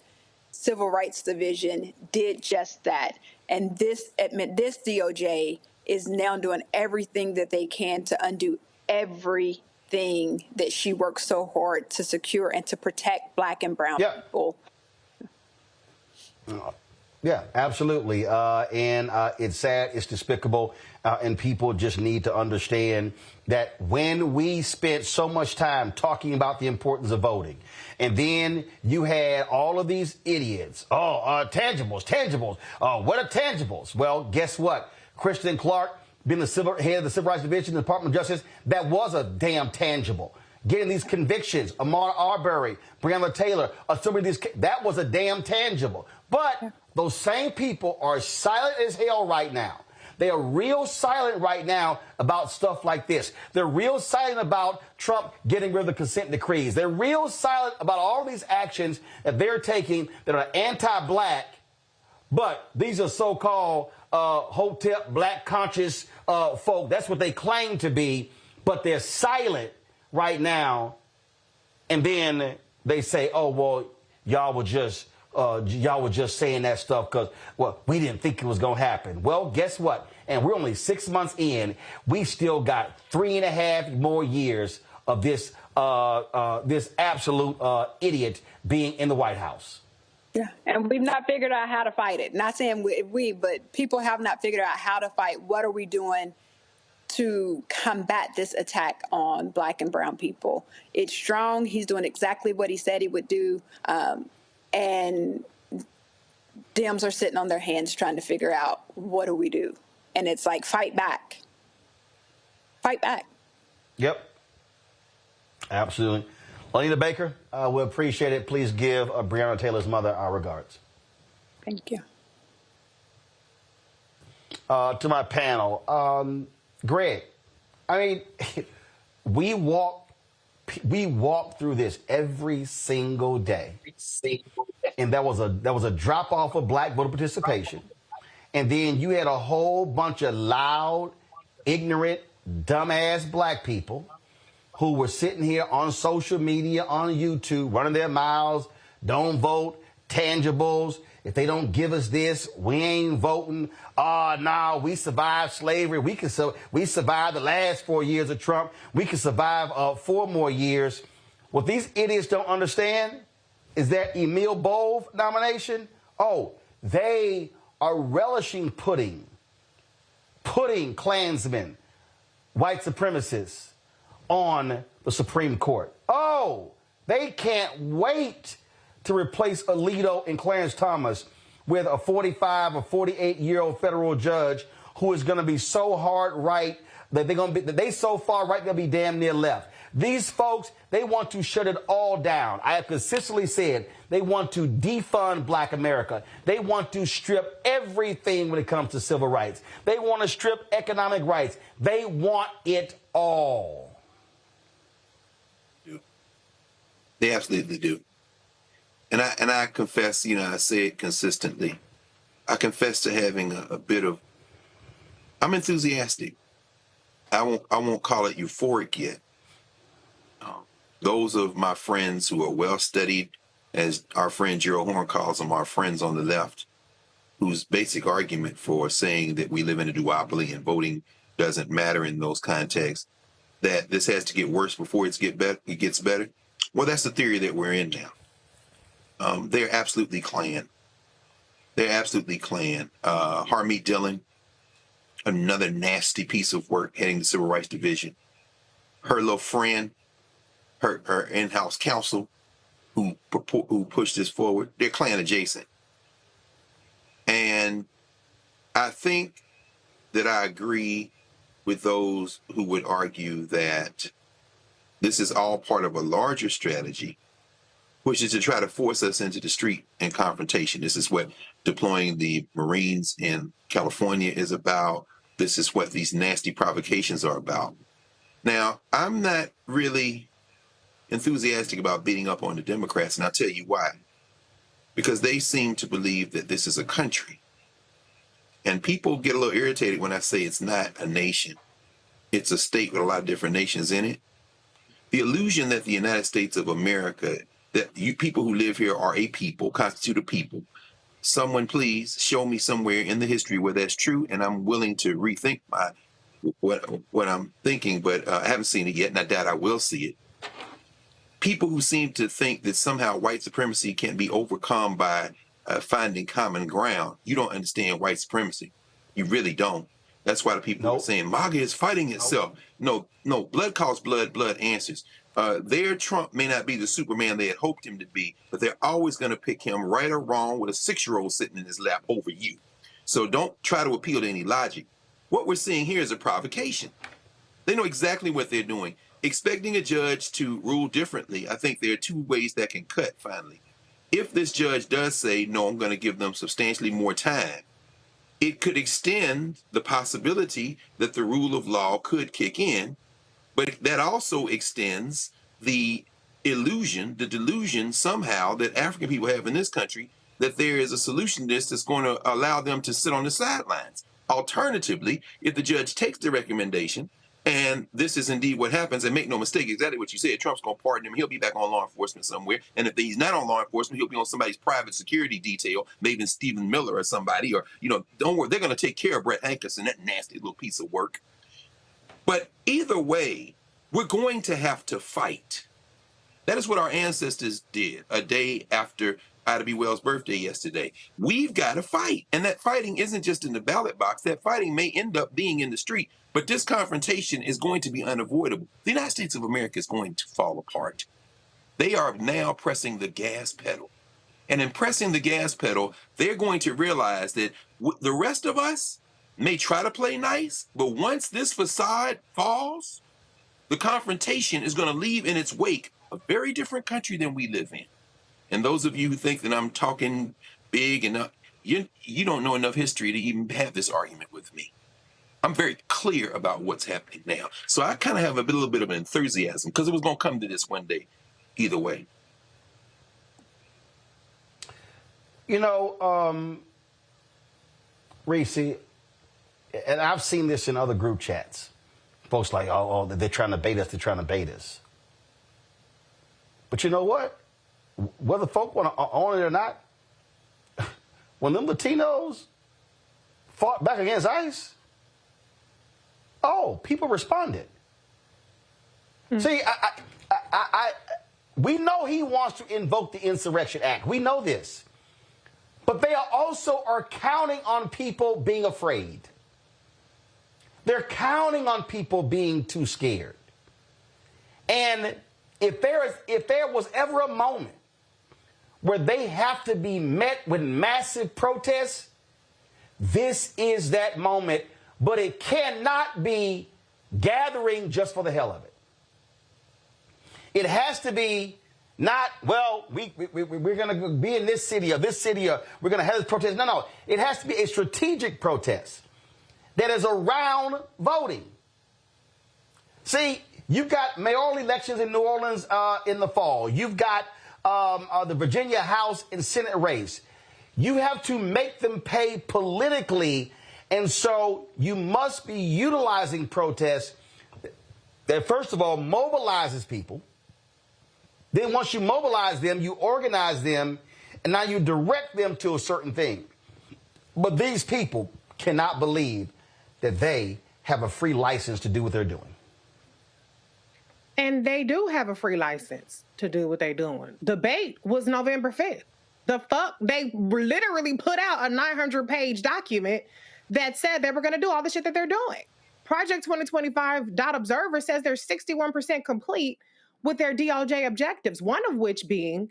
Speaker 24: Civil Rights Division did just that. And this DOJ is now doing everything that they can to undo everything that she worked so hard to secure and to protect Black and brown people.
Speaker 7: Yeah, absolutely. And it's sad, it's despicable, and people just need to understand that when we spent so much time talking about the importance of voting, and then you had all of these idiots, tangibles, what are tangibles? Well, guess what? Kristen Clark, being the head of the Civil Rights Division in the Department of Justice, that was a damn tangible. Getting these convictions, Ahmaud Arbery, Breonna Taylor, some of these, that was a damn tangible. But those same people are silent as hell right now. They are real silent right now about stuff like this. They're real silent about Trump getting rid of the consent decrees. They're real silent about all these actions that they're taking that are anti-Black, but these are so-called hotep Black conscious folk. That's what they claim to be, but they're silent right now. And then they say, oh, well, y'all were just saying that stuff because, well, we didn't think it was going to happen. Well, guess what? And we're only 6 months in. We still got 3.5 more years of this absolute idiot being in the White House.
Speaker 24: Yeah, and we've not figured out how to fight it. Not saying we, but people have not figured out how to fight. What are we doing to combat this attack on Black and brown people? It's strong. He's doing exactly what he said he would do. And Dems are sitting on their hands trying to figure out, what do we do? And it's like, fight back. Fight back.
Speaker 7: Yep. Absolutely. Anita Baker, we appreciate it. Please give Breonna Taylor's mother our regards.
Speaker 24: Thank you.
Speaker 7: To my panel, Greg, I mean, we walk through this every single day. And that was a drop off of Black voter participation. And then you had a whole bunch of loud, ignorant, dumbass Black people who were sitting here on social media, on YouTube, running their mouths, don't vote, tangibles. If they don't give us this, we ain't voting. No, we survived slavery. We survived the last 4 years of Trump. We can survive 4 more years. What these idiots don't understand is that Emil Bove nomination, they are relishing putting Klansmen, white supremacists, on the Supreme Court. They can't wait to replace Alito and Clarence Thomas with a 45 or 48-year-old federal judge who is going to be so hard right that they so far right they'll be damn near left. These folks, they want to shut it all down. I have consistently said they want to defund Black America. They want to strip everything when it comes to civil rights. They want to strip economic rights. They want it all.
Speaker 17: They absolutely do. And I confess, I say it consistently. I confess to having a bit of, I'm enthusiastic. I won't call it euphoric yet. Those of my friends who are well-studied, as our friend Gerald Horn calls them, our friends on the left, whose basic argument for saying that we live in a duopoly and voting doesn't matter in those contexts, that this has to get worse before it gets better. Well, that's the theory that we're in now. They're absolutely Klan. They're absolutely Klan. Harmeet Dillon, another nasty piece of work heading the Civil Rights Division. Her little friend, her in-house counsel who pushed this forward, they're Klan adjacent. And I think that I agree with those who would argue that this is all part of a larger strategy, which is to try to force us into the street and confrontation. This is what deploying the Marines in California is about. This is what these nasty provocations are about. Now, I'm not really enthusiastic about beating up on the Democrats, and I'll tell you why. Because they seem to believe that this is a country. And people get a little irritated when I say it's not a nation. It's a state with a lot of different nations in it. The illusion that the United States of America, that you people who live here are a people, constitute a people. Someone please show me somewhere in the history where that's true, and I'm willing to rethink what I'm thinking, but I haven't seen it yet, and I doubt I will see it. People who seem to think that somehow white supremacy can be overcome by finding common ground. You don't understand white supremacy. You really don't. That's why the people are saying MAGA is fighting itself. No, blood calls blood, blood answers. Their Trump may not be the Superman they had hoped him to be, but they're always going to pick him right or wrong with a 6-year-old sitting in his lap over you. So don't try to appeal to any logic. What we're seeing here is a provocation. They know exactly what they're doing. Expecting a judge to rule differently, I think there are two ways that can cut finally. If this judge does say, no, I'm going to give them substantially more time, it could extend the possibility that the rule of law could kick in, but that also extends the illusion, the delusion somehow that African people have in this country that there is a solution to this that's going to allow them to sit on the sidelines. Alternatively, if the judge takes the recommendation, and this is indeed what happens, and make no mistake, exactly what you said, Trump's going to pardon him. He'll be back on law enforcement somewhere. And if he's not on law enforcement, he'll be on somebody's private security detail, maybe Stephen Miller or somebody, or, don't worry, they're going to take care of Brett Hankerson, that nasty little piece of work. But either way, we're going to have to fight. That is what our ancestors did a day after Ida B. Wells' birthday yesterday. We've got to fight. And that fighting isn't just in the ballot box. That fighting may end up being in the street. But this confrontation is going to be unavoidable. The United States of America is going to fall apart. They are now pressing the gas pedal. And in pressing the gas pedal, they're going to realize that the rest of us may try to play nice, but once this facade falls, the confrontation is going to leave in its wake a very different country than we live in. And those of you who think that I'm talking big enough, you don't know enough history to even have this argument with me. I'm very clear about what's happening now. So I kind of have a little bit of enthusiasm because it was going to come to this one day, either way.
Speaker 7: Reese, and I've seen this in other group chats. Folks like, oh, they're trying to bait us, But you know what? Whether folk want to own it or not, when them Latinos fought back against ICE, people responded. See, we know he wants to invoke the Insurrection Act. We know this. But they are counting on people being afraid. They're counting on people being too scared. And if there was ever a moment where they have to be met with massive protests, this is that moment. But it cannot be gathering just for the hell of it. It has to be not, well, we're going to be in this city or we're going to have this protest. No. It has to be a strategic protest that is around voting. See, you've got mayoral elections in New Orleans in the fall. You've got the Virginia House and Senate race. You have to make them pay politically. And so you must be utilizing protests that, first of all, mobilizes people. Then once you mobilize them, you organize them, and now you direct them to a certain thing. But these people cannot believe that they have a free license to do what they're doing.
Speaker 9: And they do have a free license to do what they're doing. Debate was November 5th. The fuck? They literally put out a 900-page document that said they were going to do all the shit that they're doing. Project 2025.Observer says they're 61% complete with their DOJ objectives, one of which being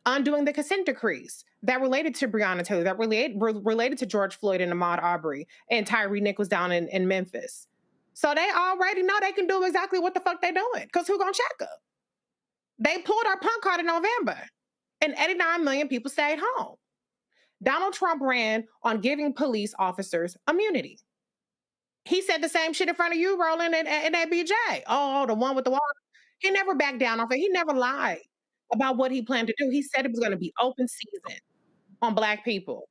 Speaker 9: undoing the consent decrees that related to Breonna Taylor, that related to George Floyd and Ahmaud Arbery, and Tyree Nichols down in Memphis. So they already know they can do exactly what the fuck they doing, because who gonna check them? They pulled our punk card in November, and 89 million people stayed home. Donald Trump ran on giving police officers immunity. He said the same shit in front of you, Roland, and ABJ. Oh, the one with the water. He never backed down off it. He never lied about what he planned to do. He said it was going to be open season on Black people.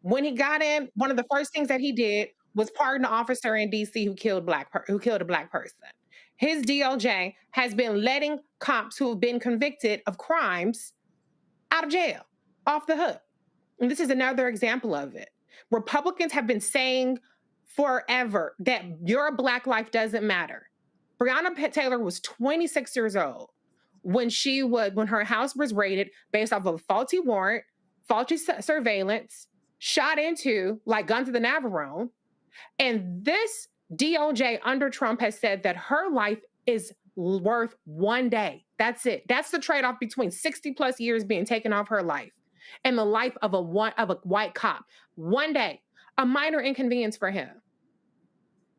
Speaker 9: When he got in, one of the first things that he did was pardon an officer in D.C. who killed a black person. His DOJ has been letting cops who have been convicted of crimes out of jail, off the hook. And this is another example of it. Republicans have been saying forever that your black life doesn't matter. Breonna Taylor was 26 years old when her house was raided based off of a faulty warrant, faulty surveillance, shot into like guns of the Navarone. And this DOJ under Trump has said that her life is worth one day. That's it. That's the trade-off between 60 plus years being taken off her life and the life of a white cop. One day, a minor inconvenience for him.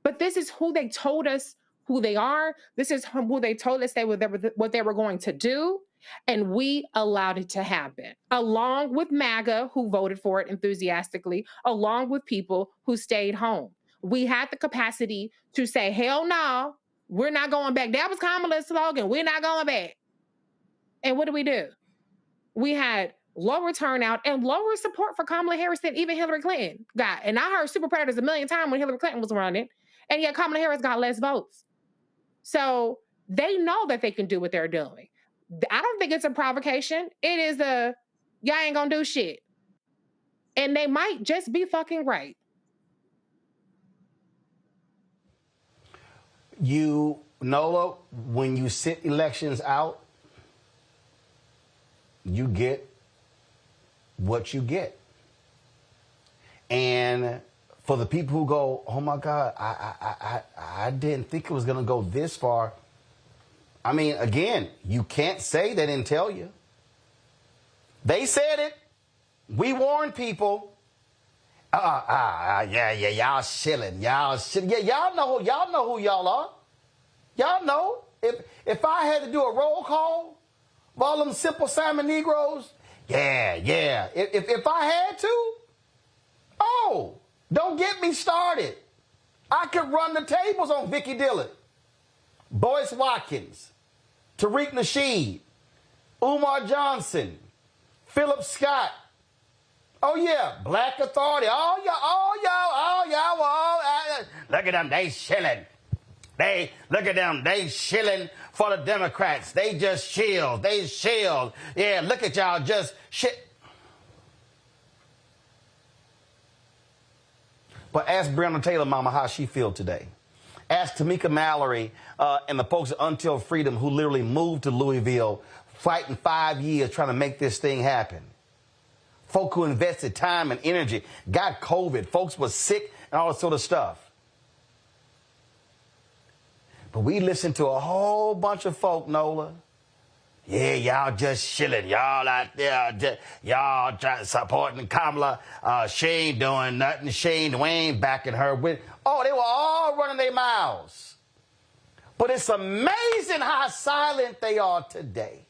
Speaker 9: But this is who they told us who they are. This is who they told us what they were going to do. And we allowed it to happen, along with MAGA, who voted for it enthusiastically, along with people who stayed home. We had the capacity to say, hell no, we're not going back. That was Kamala's slogan. We're not going back. And what do? We had lower turnout and lower support for Kamala Harris than even Hillary Clinton got. And I heard super predators a million times when Hillary Clinton was running, and yet Kamala Harris got less votes. So they know that they can do what they're doing. I don't think it's a provocation. It is y'all ain't gonna do shit. And they might just be fucking right.
Speaker 7: Nola, when you sit elections out, you get what you get. And for the people who go, oh my God, I didn't think it was going to go this far. I mean, again, you can't say they didn't tell you. They said it. We warned people. Yeah, y'all shilling. Yeah, y'all know who y'all are. Y'all know. If I had to do a roll call of all them Simple Simon Negroes, yeah. If I had to, don't get me started. I could run the tables on Vicky Dillon, Boyce Watkins, Tariq Nasheed, Umar Johnson, Philip Scott. Oh yeah, Black Authority. All y'all. Look at them, they shilling. Look at them, they shilling for the Democrats. They just chill. Yeah, look at y'all just shit. But ask Breonna Taylor, mama, how she feel today. Ask Tamika Mallory and the folks at Until Freedom who literally moved to Louisville, fighting 5 years trying to make this thing happen. Folk who invested time and energy, got COVID, folks was sick and all that sort of stuff. But we listened to a whole bunch of folk, Nola. Yeah, y'all just shilling. Y'all out there, y'all supporting Kamala. She ain't doing nothing. We ain't backing her with. Oh, they were all running their mouths. But it's amazing how silent they are today.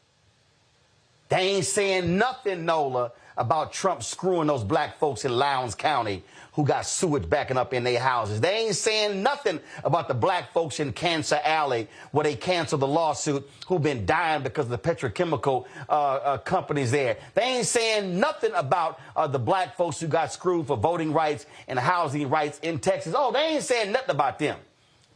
Speaker 7: They ain't saying nothing, Nola, about Trump screwing those black folks in Lowndes County who got sewage backing up in their houses. They ain't saying nothing about the black folks in Cancer Alley where they canceled the lawsuit who've been dying because of the petrochemical companies there. They ain't saying nothing about the black folks who got screwed for voting rights and housing rights in Texas. Oh, they ain't saying nothing about them.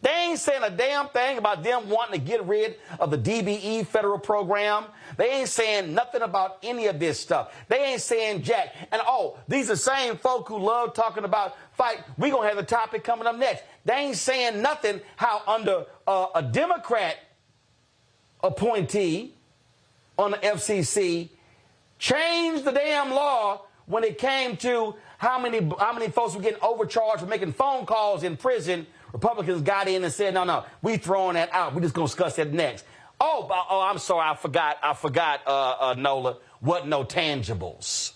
Speaker 7: They ain't saying a damn thing about them wanting to get rid of the DBE federal program. They ain't saying nothing about any of this stuff. They ain't saying jack. And these are the same folk who love talking about fight. We're going to have a topic coming up next. They ain't saying nothing how under a Democrat appointee on the FCC changed the damn law when it came to how many folks were getting overcharged for making phone calls in prison. Republicans got in and said, no, we throwing that out. We're just going to discuss that next. I'm sorry. I forgot, Nola. What no tangibles.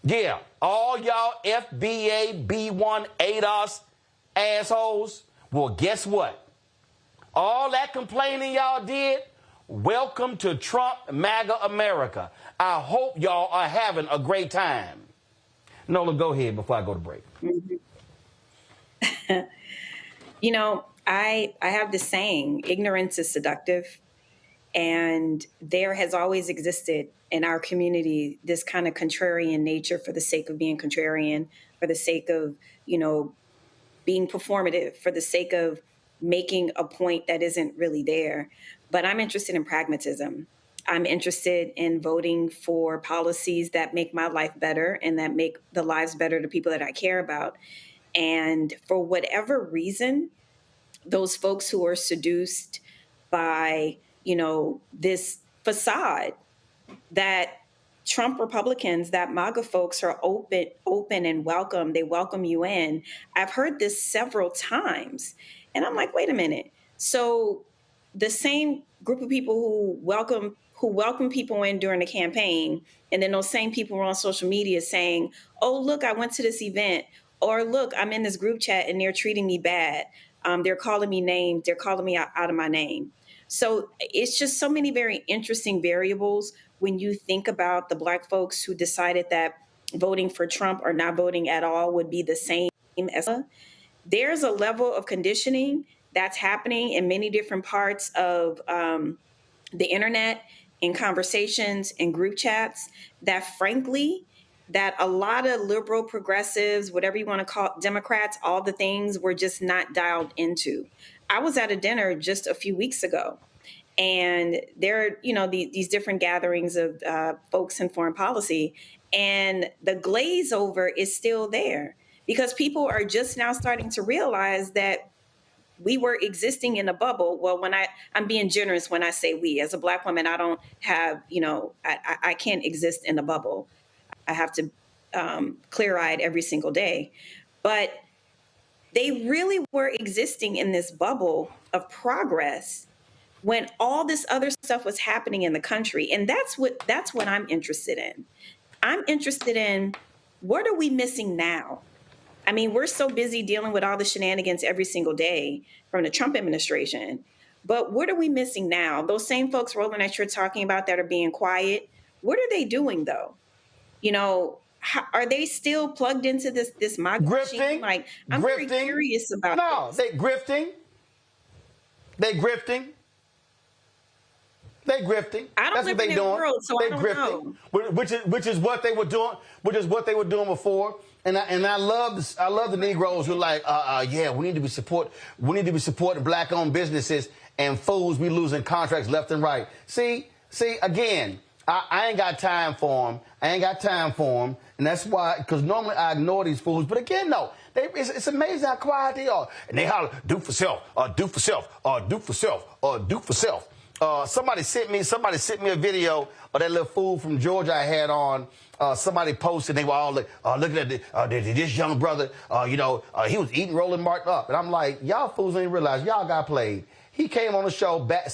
Speaker 7: Yeah, all y'all FBA, B1, ADOS assholes. Well, guess what? All that complaining y'all did, welcome to Trump MAGA America. I hope y'all are having a great time. Nola, go ahead before I go to break.
Speaker 16: You know, I have this saying, ignorance is seductive. And there has always existed in our community this kind of contrarian nature for the sake of being contrarian, for the sake of, being performative, for the sake of making a point that isn't really there. But I'm interested in pragmatism. I'm interested in voting for policies that make my life better and that make the lives better to people that I care about. And for whatever reason, those folks who are seduced by, this facade that Trump Republicans, that MAGA folks are open and welcome. They welcome you in. I've heard this several times. And I'm like, wait a minute. So the same group of people who welcome people in during the campaign, and then those same people are on social media saying, oh, look, I went to this event, or look, I'm in this group chat and they're treating me bad. They're calling me names. They're calling me out of my name. So it's just so many very interesting variables when you think about the Black folks who decided that voting for Trump or not voting at all would be the same as. There's a level of conditioning that's happening in many different parts of the internet, in conversations, in group chats, that frankly, that a lot of liberal progressives, whatever you want to call it, Democrats, all the things were just not dialed into. I was at a dinner just a few weeks ago, and there are, these different gatherings of folks in foreign policy, and the glaze over is still there because people are just now starting to realize that we were existing in a bubble. Well, I'm being generous when I say we. As a Black woman, I don't have, I can't exist in a bubble. I have to clear-eyed every single day. But they really were existing in this bubble of progress when all this other stuff was happening in the country. And that's what I'm interested in. I'm interested in, what are we missing now? I mean, we're so busy dealing with all the shenanigans every single day from the Trump administration. But what are we missing now? Those same folks, Roland, that you're talking about that are being quiet, what are they doing, though? Are they still plugged into this MAGA machine? Like, I'm very curious about this.
Speaker 7: They grifting. They grifting. They grifting.
Speaker 16: I don't
Speaker 7: That's
Speaker 16: live
Speaker 7: what
Speaker 16: in
Speaker 7: they
Speaker 16: that
Speaker 7: doing.
Speaker 16: world, so
Speaker 7: they
Speaker 16: I don't
Speaker 7: grifting,
Speaker 16: know.
Speaker 7: which is what they were doing. Which is what they were doing before. And I love the Negroes who are like, yeah, we need to be supporting Black-owned businesses, and fools, we losing contracts left and right. See, again, I ain't got time for them. And that's why, because normally I ignore these fools. But again, no, it's amazing how quiet they are. And they holler, do for self, do for self, do for self, do for self. Somebody sent me a video of that little fool from Georgia I had on. Somebody posted, they were all like, looking at this young brother, he was eating Roland Martin up. And I'm like, y'all fools ain't realize y'all got played. He came on the show that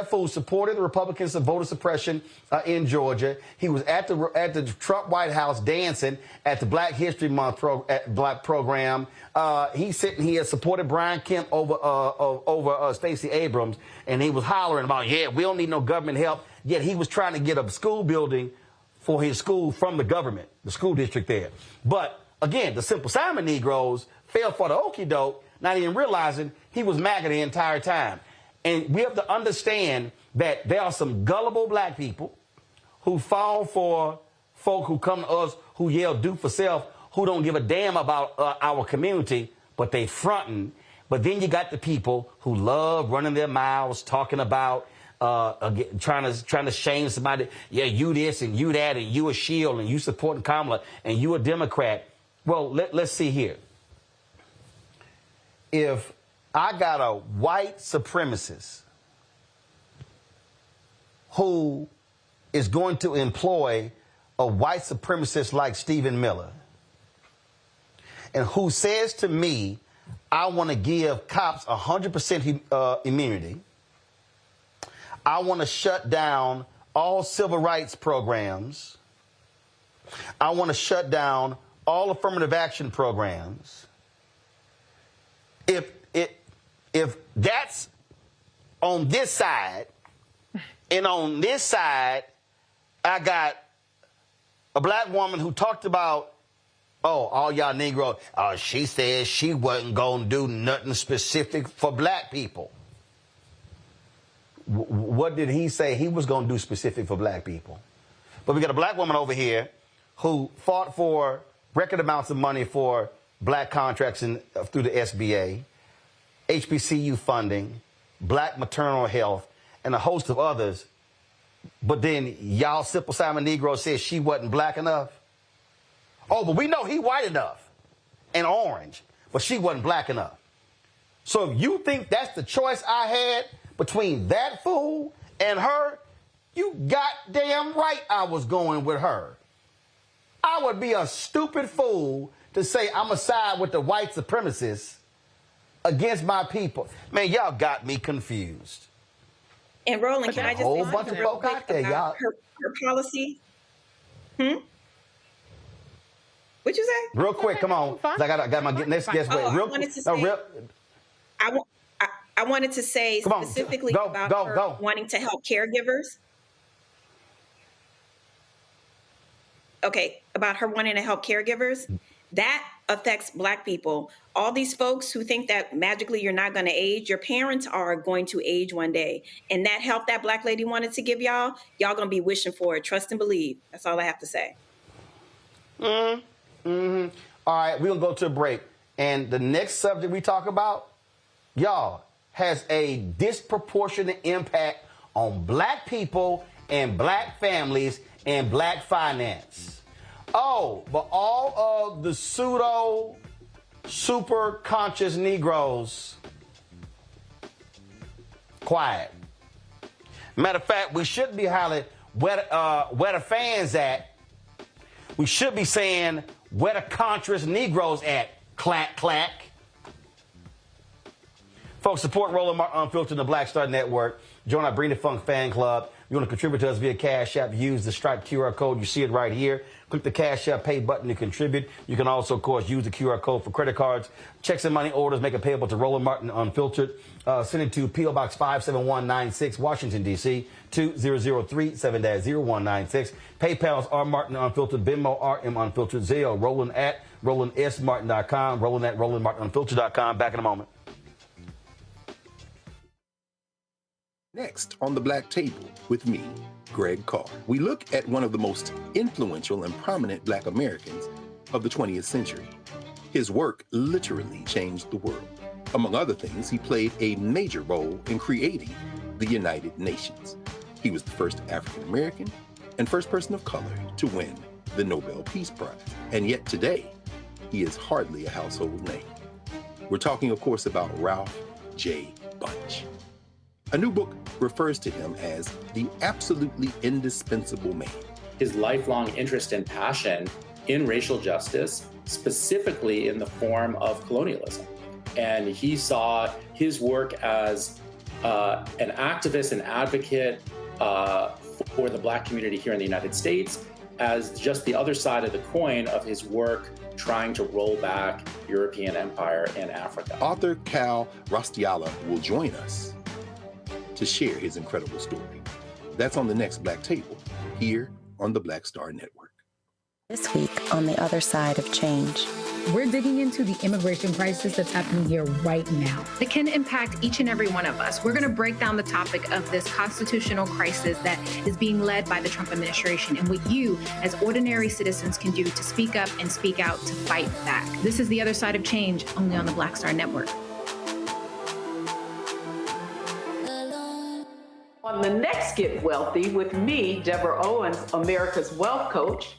Speaker 7: fool supported the Republicans of voter suppression in Georgia. He was at the Trump White House dancing at the Black History Month Black program. He had supported Brian Kemp over Stacey Abrams, and he was hollering about, yeah, we don't need no government help. Yet he was trying to get a school building for his school from the government, the school district there. But again, the Simple Simon Negroes fell for the okie doke, not even realizing he was MAGA the entire time. And we have to understand that there are some gullible Black people who fall for folk who come to us who yell do for self, who don't give a damn about our community, but they fronting. But then you got the people who love running their mouths, talking about trying to shame somebody. Yeah, you this and you that, and you a shield, and you supporting Kamala, and you a Democrat. Well, let's see here. If I got a white supremacist who is going to employ a white supremacist like Stephen Miller, and who says to me, I want to give cops 100% immunity, I want to shut down all civil rights programs, I want to shut down all affirmative action programs, if that's on this side, and on this side, I got a Black woman who talked about, all y'all Negroes, she said she wasn't going to do nothing specific for Black people. what did he say he was going to do specific for black people? But we got a black woman over here who fought for record amounts of money for black contracts through the SBA, HBCU funding, black maternal health, and a host of others. But then y'all Simple Simon Negro said she wasn't black enough. Oh, but we know he white enough and orange, but she wasn't black enough. So if you think that's the choice I had between that fool and her, you goddamn right I was going with her. I would be a stupid fool to say I'm a side with the white supremacists against my people. Man, y'all got me confused.
Speaker 16: And Roland, can I just say something real quick about her policy? What'd you say?
Speaker 7: Real quick, come on. I got my next guest.
Speaker 16: I wanted to say specifically about her wanting to help caregivers. Okay, about her wanting to help caregivers. That affects black people. All these folks who think that magically you're not going to age, your parents are going to age one day. And that help that black lady wanted to give y'all going to be wishing for it. Trust and believe. That's all I have to say.
Speaker 7: All right, we're going to go to a break. And the next subject we talk about, y'all, has a disproportionate impact on black people and black families and black finance. Oh, but all of the pseudo super conscious Negroes, quiet. Matter of fact, we should be hollering where the fans at. We should be saying where the conscious Negroes at. Clack, clack. Folks, support Roland Martin Unfiltered and the Black Star Network. Join our Bring the Funk fan club. You want to contribute to us via Cash App, use the Stripe QR code. You see it right here. Click the Cash App pay button to contribute. You can also, of course, use the QR code for credit cards, checks and money orders, make it payable to Roland Martin Unfiltered. Send it to P.O. Box 57196, Washington, D.C., 20037-0196. PayPal's R. Martin Unfiltered, Venmo RM Unfiltered, Zelle, Roland at RolandSMartin.com, Roland at RolandMartinUnfiltered.com. Back in a moment.
Speaker 17: Next on the Black Table with me, Greg Carr, we look at one of the most influential and prominent Black Americans of the 20th century. His work literally changed the world. Among other things, he played a major role in creating the United Nations. He was the first African American and first person of color to win the Nobel Peace Prize. And yet today, he is hardly a household name. We're talking, of course, about Ralph J. Bunche. A new book refers to him as the absolutely indispensable man.
Speaker 1: His lifelong interest and passion in racial justice, specifically in the form of colonialism. And he saw his work as an activist and advocate for the Black community here in the United States as just the other side of the coin of his work trying to roll back European empire in Africa.
Speaker 17: Author Cal Rostiala will join us to share his incredible story. That's on the next Black Table, here on the Black Star Network.
Speaker 18: This week on The Other Side of Change.
Speaker 19: We're digging into the immigration crisis that's happening here right now.
Speaker 20: It can impact each and every one of us. We're going to break down the topic of this constitutional crisis that is being led by the Trump administration and what you as ordinary citizens can do to speak up and speak out to fight back. This is The Other Side of Change, only on the Black Star Network.
Speaker 3: On the next Get Wealthy with me, Deborah Owens, America's Wealth Coach,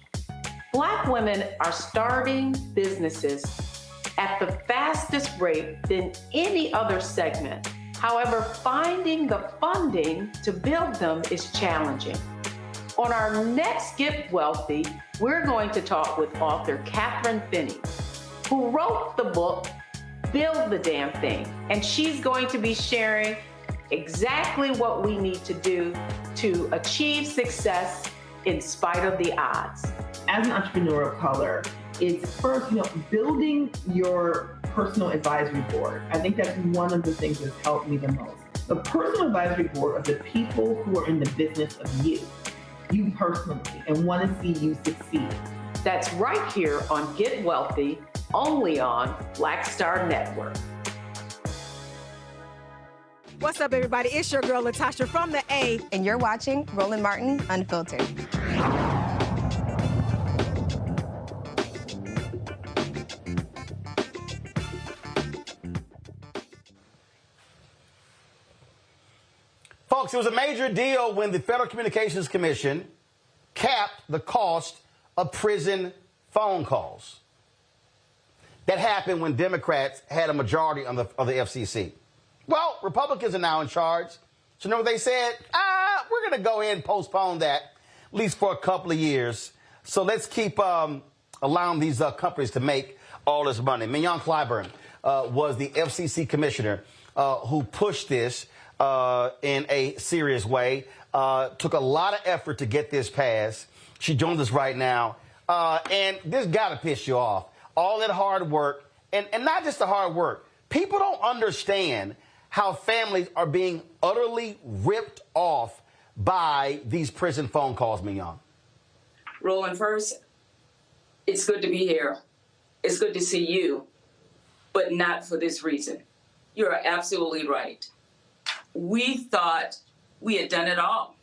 Speaker 3: Black women are starting businesses at the fastest rate than any other segment. However, finding the funding to build them is challenging. On our next Get Wealthy, we're going to talk with author Catherine Finney, who wrote the book, Build the Damn Thing. And she's going to be sharing exactly what we need to do to achieve success in spite of the odds.
Speaker 4: As an entrepreneur of color, it's first, building your personal advisory board. I think that's one of the things that's helped me the most. The personal advisory board are the people who are in the business of you personally, and want to see you succeed.
Speaker 3: That's right here on Get Wealthy, only on Black Star Network.
Speaker 5: What's up, everybody? It's your girl, Latasha from the A.
Speaker 18: And you're watching Roland Martin Unfiltered.
Speaker 7: Folks, it was a major deal when the Federal Communications Commission capped the cost of prison phone calls. That happened when Democrats had a majority of the FCC. Well, Republicans are now in charge. So you know what they said? We're going to go ahead and postpone that, at least for a couple of years. So let's keep allowing these companies to make all this money. Mignon Clyburn was the FCC Commissioner who pushed this in a serious way. Took a lot of effort to get this passed. She joins us right now. And this got to piss you off. All that hard work, and not just the hard work. People don't understand how families are being utterly ripped off by these prison phone calls, Mignon.
Speaker 6: Roland, first, it's good to be here. It's good to see you, but not for this reason. You're absolutely right. We thought we had done it all.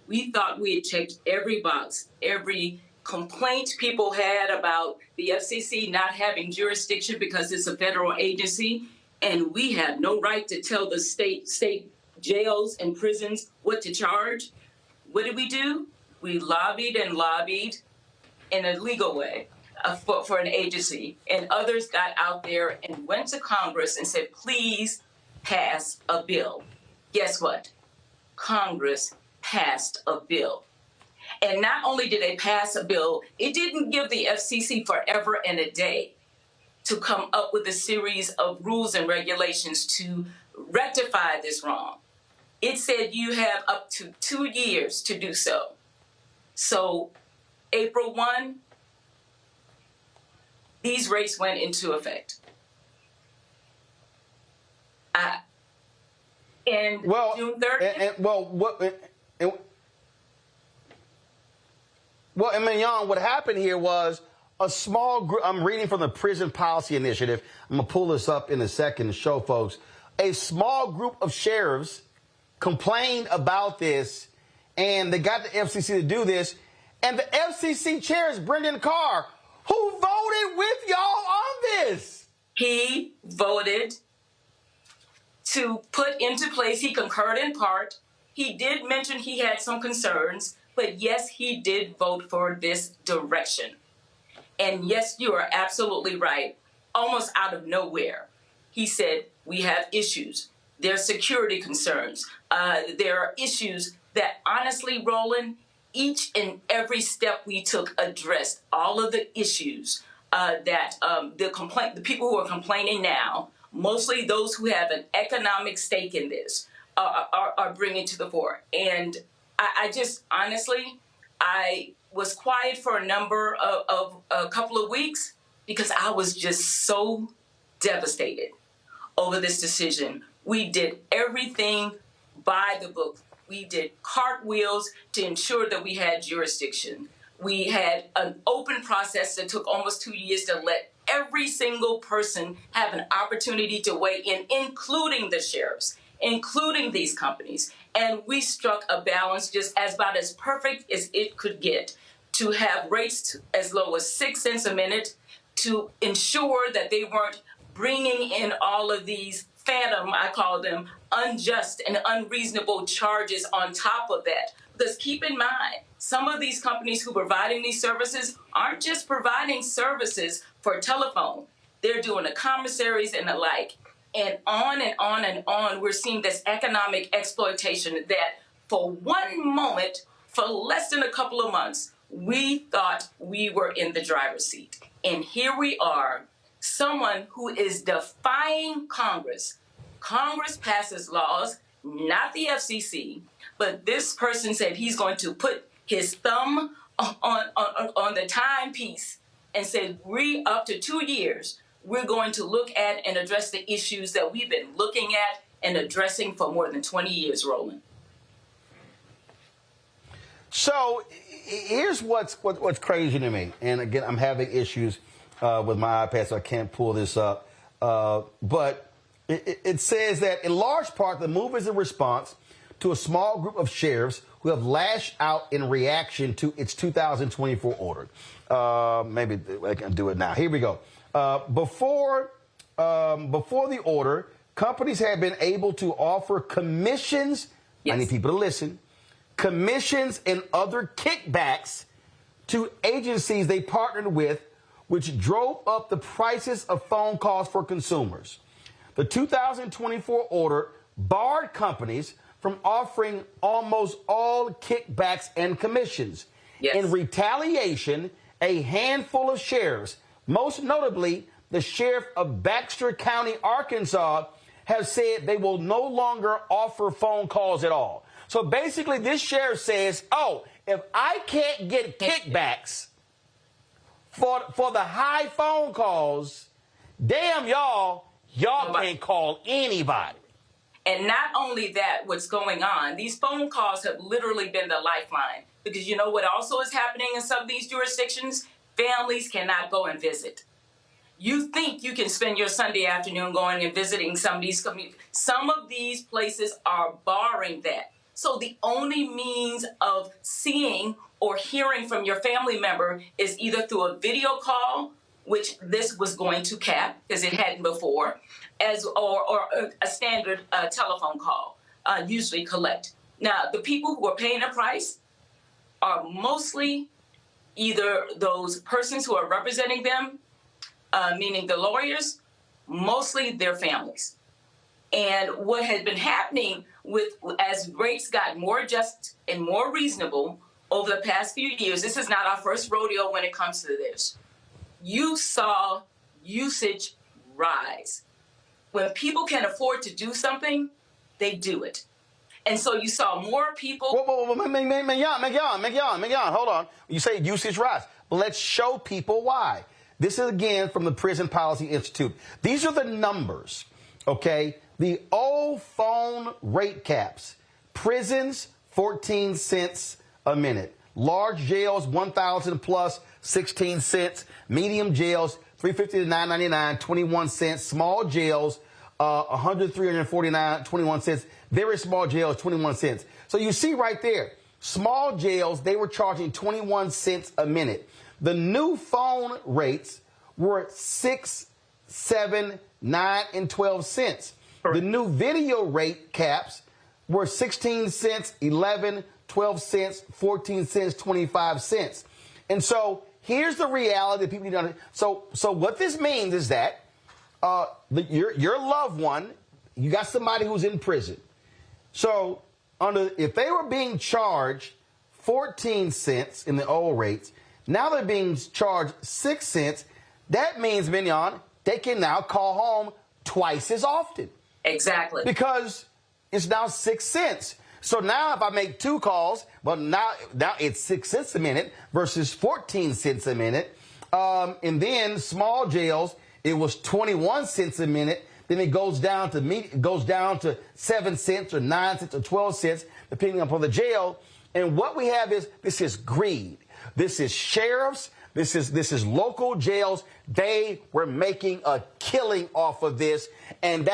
Speaker 6: We thought we had checked every box, every complaint people had about the FCC not having jurisdiction because it's a federal agency, and we have no right to tell the state jails and prisons what to charge. What did we do? We lobbied and lobbied in a legal way for an agency, and others got out there and went to Congress and said, please pass a bill. Guess what? Congress passed a bill. And not only did they pass a bill, it didn't give the FCC forever and a day to come up with a series of rules and regulations to rectify this wrong. It said you have up to 2 years to do so. So April 1, these rates went into effect. And June 30th.
Speaker 7: And Mignon, what happened here was a small group. I'm reading from the Prison Policy Initiative. I'm going to pull this up in a second to show folks. A small group of sheriffs complained about this, and they got the FCC to do this. And the FCC chair is Brendan Carr, who voted with y'all on this.
Speaker 6: He voted to put into place, he concurred in part. He did mention he had some concerns, but yes, he did vote for this direction. And yes, you are absolutely right. Almost out of nowhere, he said, we have issues. There are security concerns. There are issues that honestly, Roland, each and every step we took addressed all of the issues that the people who are complaining now, mostly those who have an economic stake in this, are bringing to the fore. And I just, honestly, I was quiet for a couple of weeks because I was just so devastated over this decision. We did everything by the book. We did cartwheels to ensure that we had jurisdiction. We had an open process that took almost 2 years to let every single person have an opportunity to weigh in, including the sheriffs, including these companies. And we struck a balance just about as perfect as it could get, to have rates as low as 6 cents a minute, to ensure that they weren't bringing in all of these phantom, I call them, unjust and unreasonable charges on top of that. Because keep in mind, some of these companies who are providing these services aren't just providing services for telephone. They're doing the commissaries and the like. And on and on and on, we're seeing this economic exploitation that for one moment, for less than a couple of months, we thought we were in the driver's seat. And here we are, someone who is defying Congress. Congress passes laws, not the FCC, but this person said he's going to put his thumb on the timepiece and said, we up to 2 years, we're going to look at and address the issues that we've been looking at and addressing for more than 20 years, Roland.
Speaker 7: So here's what's crazy to me. And again, I'm having issues with my iPad, so I can't pull this up. But It says that in large part, the move is a response to a small group of sheriffs who have lashed out in reaction to its 2024 order. Maybe I can do it now. Here we go. Before the order, companies have been able to offer commissions. Yes. I need people to listen. Commissions and other kickbacks to agencies they partnered with, which drove up the prices of phone calls for consumers. The 2024 order barred companies from offering almost all kickbacks and commissions. Yes. In retaliation, a handful of sheriffs, most notably the sheriff of Baxter County, Arkansas, have said they will no longer offer phone calls at all. So basically, this sheriff says, oh, if I can't get kickbacks for the high phone calls, damn y'all can't call anybody.
Speaker 6: And not only that, what's going on, these phone calls have literally been the lifeline. Because you know what also is happening in some of these jurisdictions? Families cannot go and visit. You think you can spend your Sunday afternoon going and visiting some of these communities. Some of these places are barring that. So the only means of seeing or hearing from your family member is either through a video call, which this was going to cap because it hadn't before, or a standard telephone call, usually collect. Now, the people who are paying the price are mostly either those persons who are representing them, meaning the lawyers, mostly their families. And what had been happening as rates got more just and more reasonable over the past few years, this is not our first rodeo when it comes to this. You saw usage rise. When people can afford to do something, they do it. And so you saw more people.
Speaker 7: Whoa, Meghan, hold on. You say usage rise. Well, let's show people why. This is, again, from the Prison Policy Institute. These are the numbers, okay? The old phone rate caps. Prisons, 14 cents a minute. Large jails, 1,000 plus, 16 cents. Medium jails, 350 to 999, 21 cents. Small jails, 100, 349, 21 cents. Very small jails, 21 cents. So you see right there, small jails, they were charging 21 cents a minute. The new phone rates were 6, 7, 9, and 12 cents. The new video rate caps were 16 cents, 11, 12 cents, 14 cents, 25 cents. And so here's the reality that people need to understand. So what this means is that your loved one, you got somebody who's in prison. So if they were being charged 14 cents in the old rates, now they're being charged 6 cents. That means, Mignon, they can now call home twice as often.
Speaker 6: Exactly. Because
Speaker 7: it's now 6 cents. So now if I make 2 calls, well, now it's 6 cents a minute versus 14 cents a minute. And then small jails, it was 21 cents a minute. Then it goes down to 7 cents or 9 cents or 12 cents, depending upon the jail. And what we have is, this is greed. This is sheriffs. This is local jails. They were making a killing off of this. And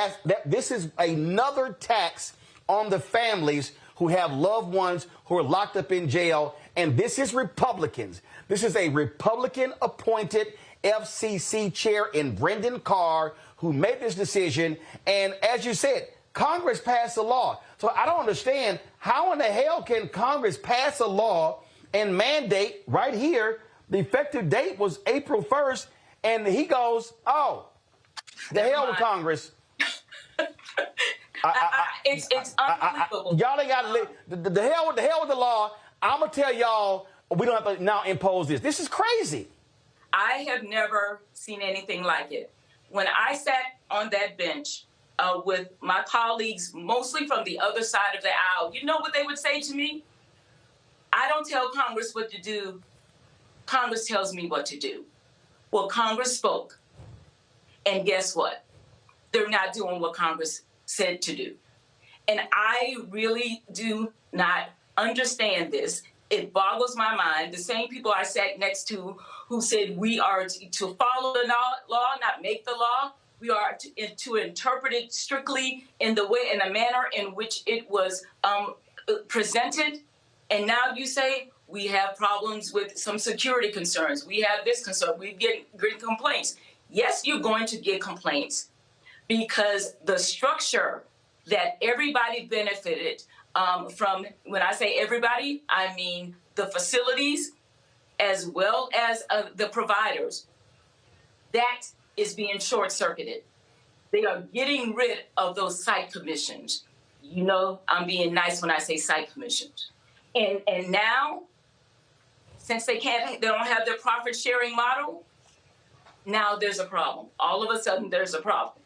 Speaker 7: this is another tax on the families who have loved ones who are locked up in jail. And this is Republicans. This is a Republican-appointed FCC chair in Brendan Carr who made this decision. And as you said, Congress passed a law. So I don't understand how in the hell can Congress pass a law and mandate right here, the effective date was April 1st, and he goes, oh, the hell with Congress.
Speaker 6: It's unbelievable.
Speaker 7: Y'all ain't got to the hell with the law. I'm going to tell y'all, we don't have to now impose this. This is crazy.
Speaker 6: I have never seen anything like it. When I sat on that bench with my colleagues, mostly from the other side of the aisle, you know what they would say to me? I don't tell Congress what to do. Congress tells me what to do. Well, Congress spoke. And guess what? They're not doing what Congress said to do. And I really do not understand this. It boggles my mind. The same people I sat next to who said we are to follow the law, not make the law. We are to interpret it strictly in a manner in which it was presented. And now you say we have problems with some security concerns. We have this concern. We get complaints. Yes, you're going to get complaints because the structure that everybody benefited from, when I say everybody, I mean the facilities as well as the providers, that is being short-circuited. They are getting rid of those site commissions. You know, I'm being nice when I say site commissions. And now, since they don't have their profit sharing model, now there's a problem. All of a sudden, there's a problem.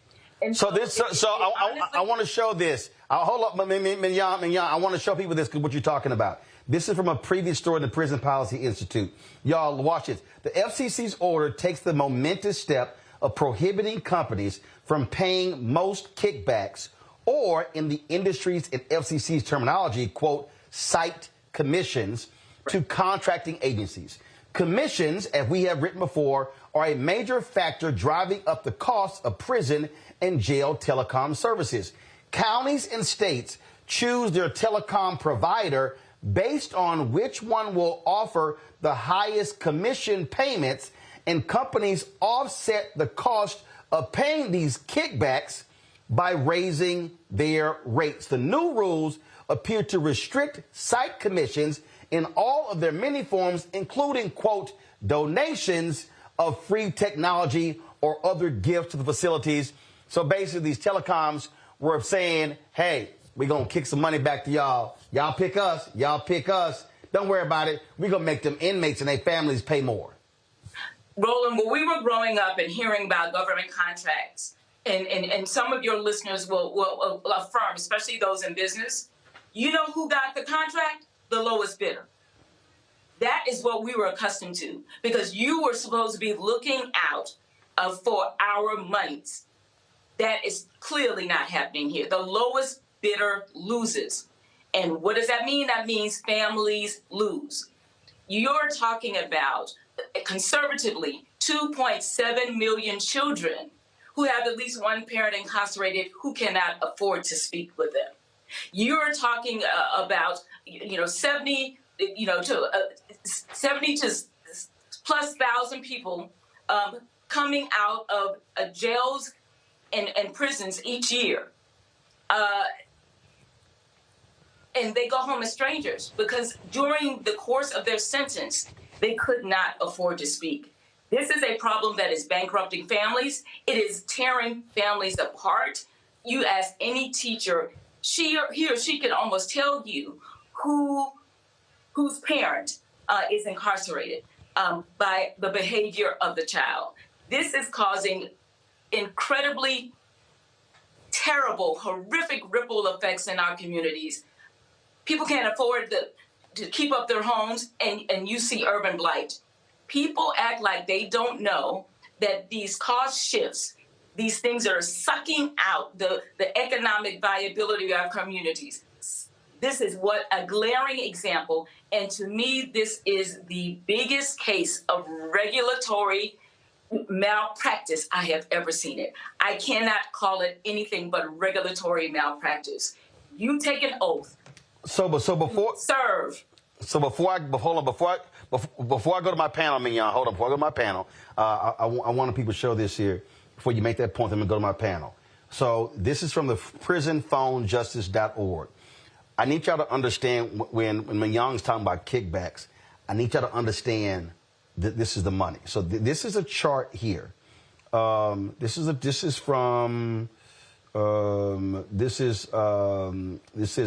Speaker 6: And
Speaker 7: so I want to show this. Hold up, Mignon. I want to show people this, what you're talking about. This is from a previous story in the Prison Policy Institute. Y'all, watch this. The FCC's order takes the momentous step of prohibiting companies from paying most kickbacks, or in the industry's and FCC's terminology, quote, site commissions, to contracting agencies. Commissions, as we have written before, are a major factor driving up the cost of prison and jail telecom services. Counties and states choose their telecom provider based on which one will offer the highest commission payments, and companies offset the cost of paying these kickbacks by raising their rates. The new rules appear to restrict site commissions in all of their many forms, including, quote, donations of free technology or other gifts to the facilities. So basically, these telecoms were saying, hey, we're going to kick some money back to y'all. Y'all pick us. Y'all pick us. Don't worry about it. We're going to make them inmates and their families pay more.
Speaker 6: Roland, when we were growing up and hearing about government contracts, and some of your listeners will affirm, especially those in business, you know who got the contract? The lowest bidder. That is what we were accustomed to, because you were supposed to be looking out for our monies. That is clearly not happening here. The lowest bidder loses. And what does that mean? That means families lose. You're talking about, conservatively, 2.7 million children who have at least one parent incarcerated who cannot afford to speak with them. You're talking about, 70 to plus thousand people coming out of jails and prisons each year. And they go home as strangers because during the course of their sentence, they could not afford to speak. This is a problem that is bankrupting families. It is tearing families apart. You ask any teacher, he or she can almost tell you whose parent is incarcerated by the behavior of the child. This is causing incredibly terrible, horrific ripple effects in our communities. People can't afford to keep up their homes, and you see urban blight. People act like they don't know that these cost shifts, these things that are sucking out the economic viability of our communities. This is a glaring example, and to me, this is the biggest case of regulatory malpractice I have ever seen it. I cannot call it anything but regulatory malpractice. You take an oath. Before I go to my panel, Mignon, hold on. Before I go to my panel, I want people to show this here. Before you make that point, I'm going to go to my panel. So this is from the prisonphonejustice.org. I need y'all to understand when Mignon's talking about kickbacks, I need y'all to understand that this is the money. So this is a chart here. This is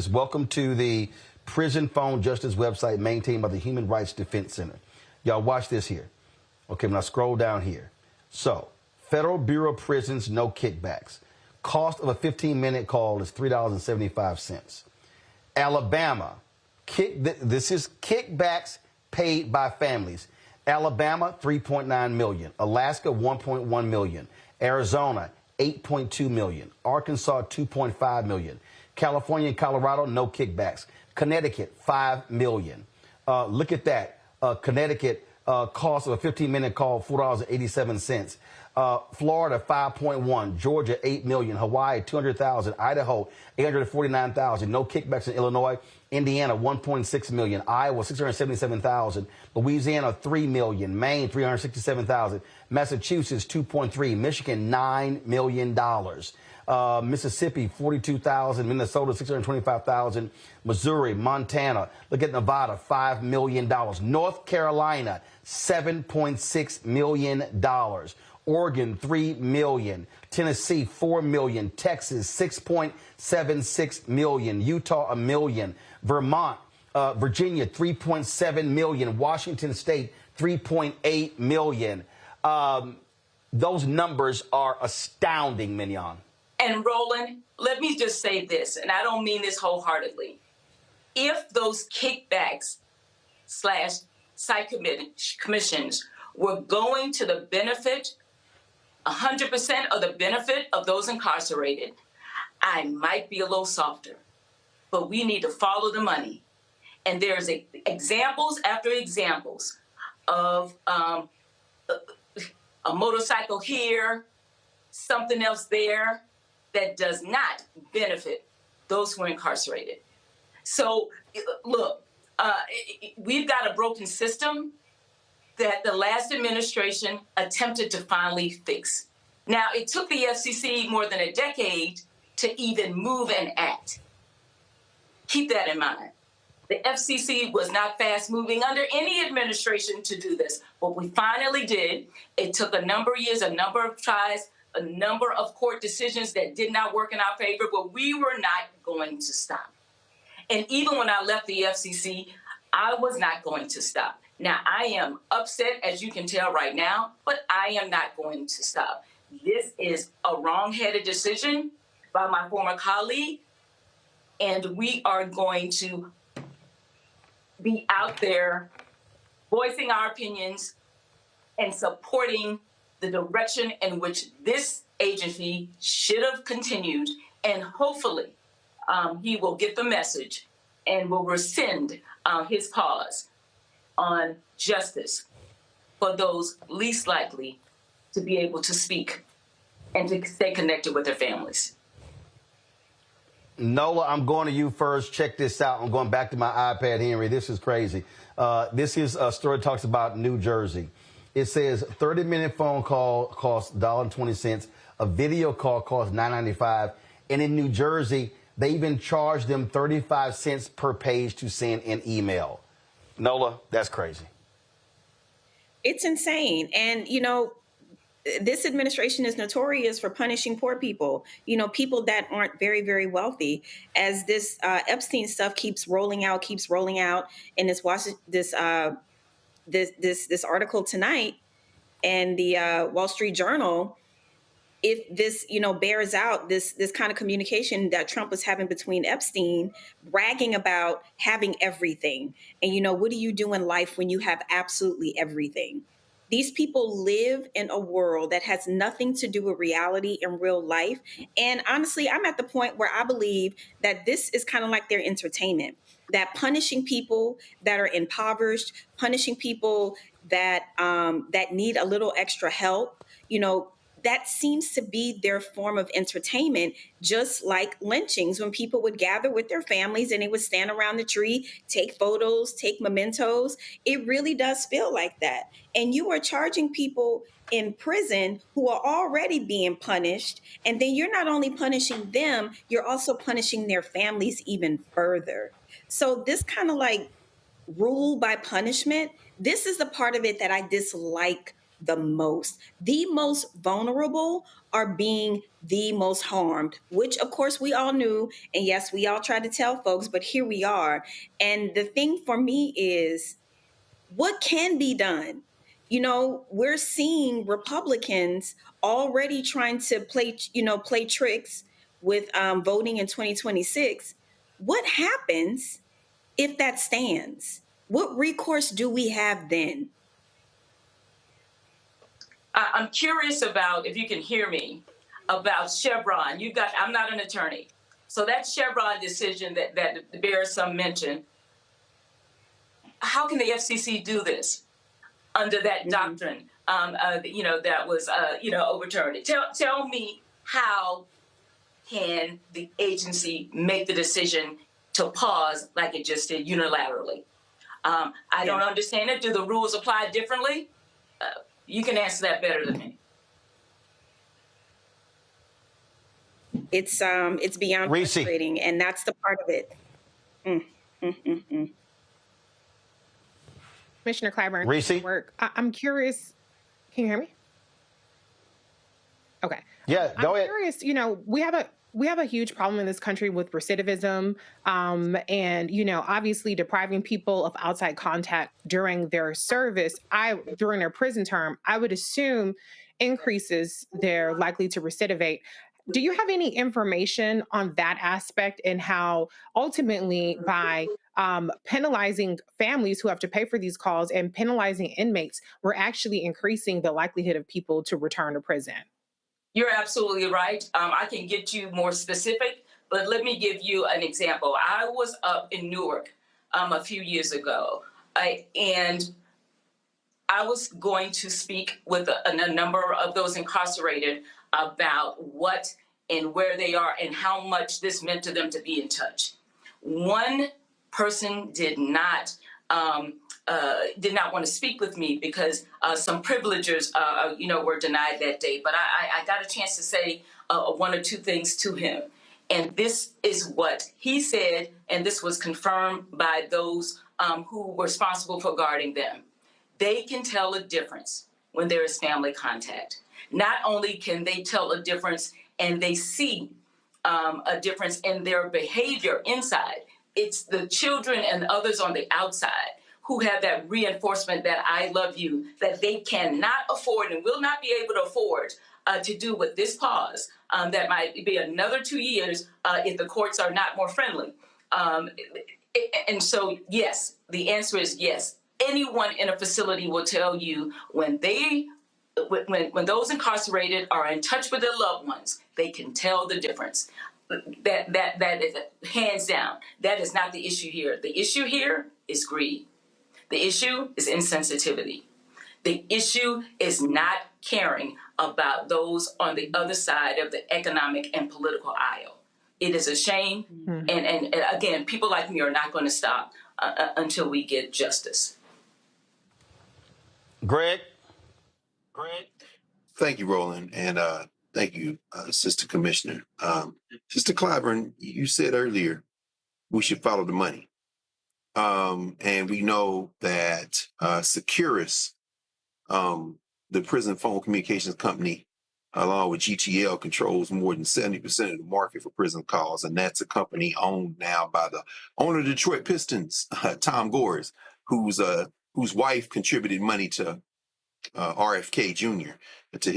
Speaker 6: welcome to the Prison Phone Justice website maintained by the Human Rights Defense Center. Y'all watch this here. Okay, when I scroll down here. So, Federal Bureau of Prisons, no kickbacks. Cost of a 15-minute call is $3.75. Alabama, this is kickbacks paid by families. Alabama, $3.9 million. Alaska, $1.1 million. Arizona, $8.2 million. Arkansas, $2.5 million. California and Colorado, no kickbacks. Connecticut, $5 million. Look at that. Connecticut, cost of a 15-minute call, $4.87.
Speaker 7: Florida, 5.1. Georgia, 8 million. Hawaii, 200,000. Idaho, 849,000. No kickbacks in Illinois. Indiana, 1.6 million. Iowa, 677,000. Louisiana, 3 million. Maine, 367,000. Massachusetts, 2.3. Michigan, $9 million. Mississippi, 42,000. Minnesota, 625,000. Missouri, Montana. Look at Nevada, $5 million. North Carolina, $7.6 million. Oregon, $3 million. Tennessee, $4 million. Texas, $6.76 million. Utah, $1 million. Vermont, Virginia, $3.7 million. Washington State, $3.8 million. Those numbers are astounding, Mignon.
Speaker 6: And Roland, let me just say this, and I don't mean this wholeheartedly. If those kickbacks / site commissions were going to the benefit, 100% of the benefit of those incarcerated, I might be a little softer. But we need to follow the money. And there's examples after examples of a motorcycle here, something else there, that does not benefit those who are incarcerated. So, look, we've got a broken system that the last administration attempted to finally fix. Now, it took the FCC more than a decade to even move and act. Keep that in mind. The FCC was not fast moving under any administration to do this. What we finally did, it took a number of years, a number of tries, a number of court decisions that did not work in our favor, but we were not going to stop. And even when I left the FCC, I was not going to stop. Now, I am upset, as you can tell right now, but I am not going to stop. This is a wrong-headed decision by my former colleague, and we are going to be out there voicing our opinions and supporting the direction in which this agency should have continued, and hopefully he will get the message and will rescind his pause on justice for those least likely to be able to speak and to stay connected with their families.
Speaker 7: Nola, I'm going to you first. Check this out. I'm going back to my iPad, Henry. This is crazy. This is a story that talks about New Jersey. It says 30-minute phone call costs $1.20. A video call costs $9.95. And in New Jersey, they even charge them 35 cents per page to send an email. Nola, that's crazy.
Speaker 16: It's insane. And, you know, this administration is notorious for punishing poor people, you know, people that aren't very, very wealthy. As this Epstein stuff keeps rolling out, and this article tonight and the Wall Street Journal, if this, you know, bears out this kind of communication that Trump was having between Epstein, bragging about having everything. And, you know, what do you do in life when you have absolutely everything? These people live in a world that has nothing to do with reality in real life. And honestly, I'm at the point where I believe that this is kind of like their entertainment, that punishing people that are impoverished, punishing people that that need a little extra help, you know, that seems to be their form of entertainment, just like lynchings, when people would gather with their families and they would stand around the tree, take photos, take mementos. It really does feel like that. And you are charging people in prison who are already being punished. And then you're not only punishing them, you're also punishing their families even further. So this kind of like rule by punishment, this is the part of it that I dislike the most. The most vulnerable are being the most harmed, which of course we all knew. And yes, we all tried to tell folks, but here we are. And the thing for me is, what can be done? You know, we're seeing Republicans already trying to play tricks with voting in 2026. What happens if that stands? What recourse do we have then?
Speaker 6: I'm curious about, if you can hear me, about Chevron. I'm not an attorney. So that Chevron decision that bears some mention, how can the FCC do this under that doctrine? that was, overturned. Tell me, how can the agency make the decision to pause like it just did unilaterally? I don't understand it. Do the rules apply differently? You can answer that better than me.
Speaker 16: It's beyond frustrating, and that's the part of it.
Speaker 9: Commissioner Clyburn,
Speaker 7: Reese?
Speaker 9: I'm curious. Can you hear me? Okay.
Speaker 7: Yeah, go ahead.
Speaker 9: I'm curious. We have a huge problem in this country with recidivism, and obviously depriving people of outside contact during their service, during their prison term. I would assume increases their likely to recidivate. Do you have any information on that aspect and how ultimately by penalizing families who have to pay for these calls and penalizing inmates, we're actually increasing the likelihood of people to return to prison?
Speaker 6: You're absolutely right. I can get you more specific, but let me give you an example. I was up in Newark a few years ago, and I was going to speak with a number of those incarcerated about what and where they are and how much this meant to them to be in touch. One person did not want to speak with me because some privilegers, were denied that day. But I got a chance to say one or two things to him. And this is what he said, and this was confirmed by those who were responsible for guarding them. They can tell a difference when there is family contact. Not only can they tell a difference and they see a difference in their behavior inside, it's the children and others on the outside who have that reinforcement that I love you, that they cannot afford and will not be able to afford to do with this pause. That might be another 2 years if the courts are not more friendly. And so, yes, the answer is yes. Anyone in a facility will tell you when those incarcerated are in touch with their loved ones, they can tell the difference. That is hands down. That is not the issue here. The issue here is greed. The issue is insensitivity. The issue is not caring about those on the other side of the economic and political aisle. It is a shame. Mm-hmm. And again, people like me are not going to stop until we get justice.
Speaker 7: Greg?
Speaker 17: Thank you, Roland, and thank you, Sister Commissioner. Sister Clyburn, you said earlier we should follow the money. And we know that Securus, the prison phone communications company, along with GTL, controls more than 70% of the market for prison calls. And that's a company owned now by the owner of the Detroit Pistons, Tom Gores, whose wife contributed money to RFK Jr. to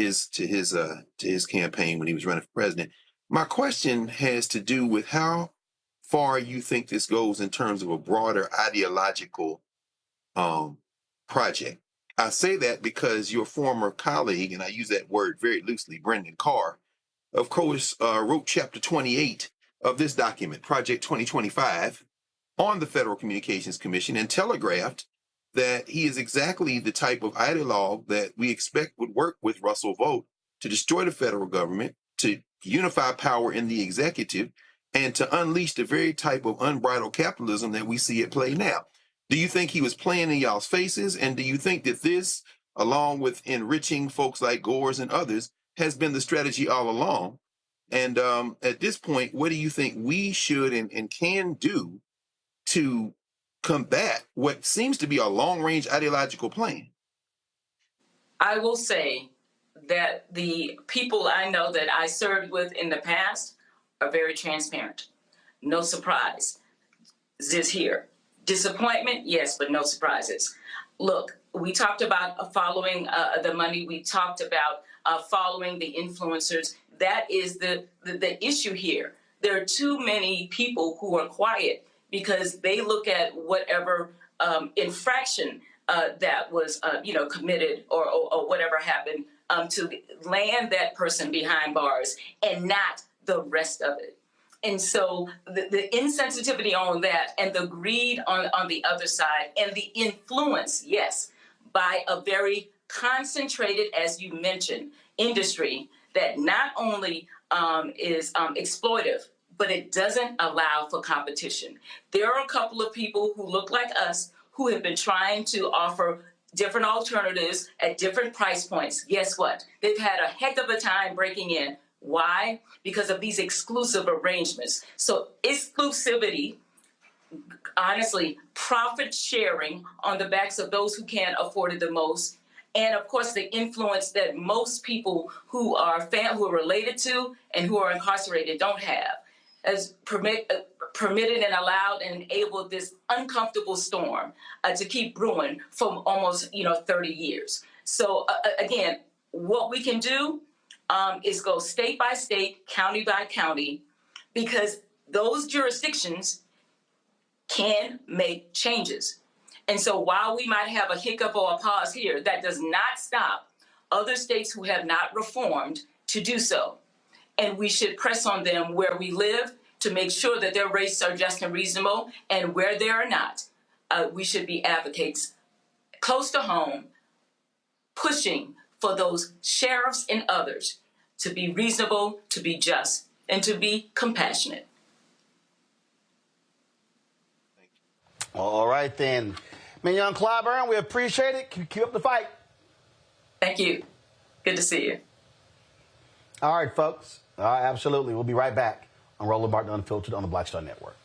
Speaker 17: his campaign when he was running for president. My question has to do with how far you think this goes in terms of a broader ideological project. I say that because your former colleague, and I use that word very loosely, Brendan Carr, of course, wrote Chapter 28 of this document, Project 2025, on the Federal Communications Commission and telegraphed that he is exactly the type of ideologue that we expect would work with Russell Vought to destroy the federal government, to unify power in the executive, and to unleash the very type of unbridled capitalism that we see at play now. Do you think he was playing in y'all's faces? And do you think that this, along with enriching folks like Gores and others, has been the strategy all along? And at this point, what do you think we should and can do to combat what seems to be a long-range ideological plan?
Speaker 6: I will say that the people I know that I served with in the past are very transparent. No surprise. This here. Disappointment, yes, but no surprises. Look, we talked about following the money. We talked about following the influencers. That is the issue here. There are too many people who are quiet because they look at whatever infraction that was committed or whatever happened to land that person behind bars and not the rest of it. And so the insensitivity on that and the greed on the other side and the influence, yes, by a very concentrated, as you mentioned, industry that not only is exploitive, but it doesn't allow for competition. There are a couple of people who look like us who have been trying to offer different alternatives at different price points. Guess what? They've had a heck of a time breaking in. Why? Because of these exclusive arrangements. So exclusivity, honestly, profit sharing on the backs of those who can't afford it the most. And of course, the influence that most people who are related to and who are incarcerated don't have, has permitted and allowed and enabled this uncomfortable storm to keep brewing for almost 30 years. So again, what we can do is go state by state, county by county, because those jurisdictions can make changes. And so while we might have a hiccup or a pause here, that does not stop other states who have not reformed to do so. And we should press on them where we live to make sure that their rates are just and reasonable. And where they are not, we should be advocates close to home, pushing for those sheriffs and others to be reasonable, to be just, and to be compassionate.
Speaker 7: All right, then. Mignon Clyburn, we appreciate it. Keep up the fight.
Speaker 6: Thank you. Good to see you.
Speaker 7: All right, folks. Absolutely. We'll be right back on Roland Martin Unfiltered on the Black Star Network.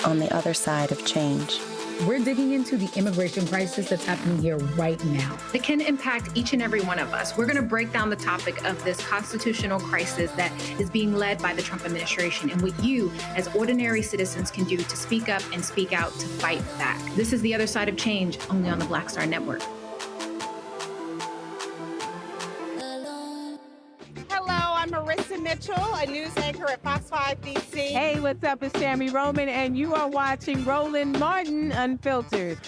Speaker 18: On the other side of change.
Speaker 19: We're digging into the immigration crisis that's happening here right now.
Speaker 20: That can impact each and every one of us. We're going to break down the topic of this constitutional crisis that is being led by the Trump administration and what you, as ordinary citizens, can do to speak up and speak out to fight back. This is The Other Side of Change, only on the Black Star Network.
Speaker 5: I'm Marissa Mitchell, a news anchor at Fox 5 DC.
Speaker 23: Hey, what's up? It's Tammy Roman, and you are watching Roland Martin Unfiltered.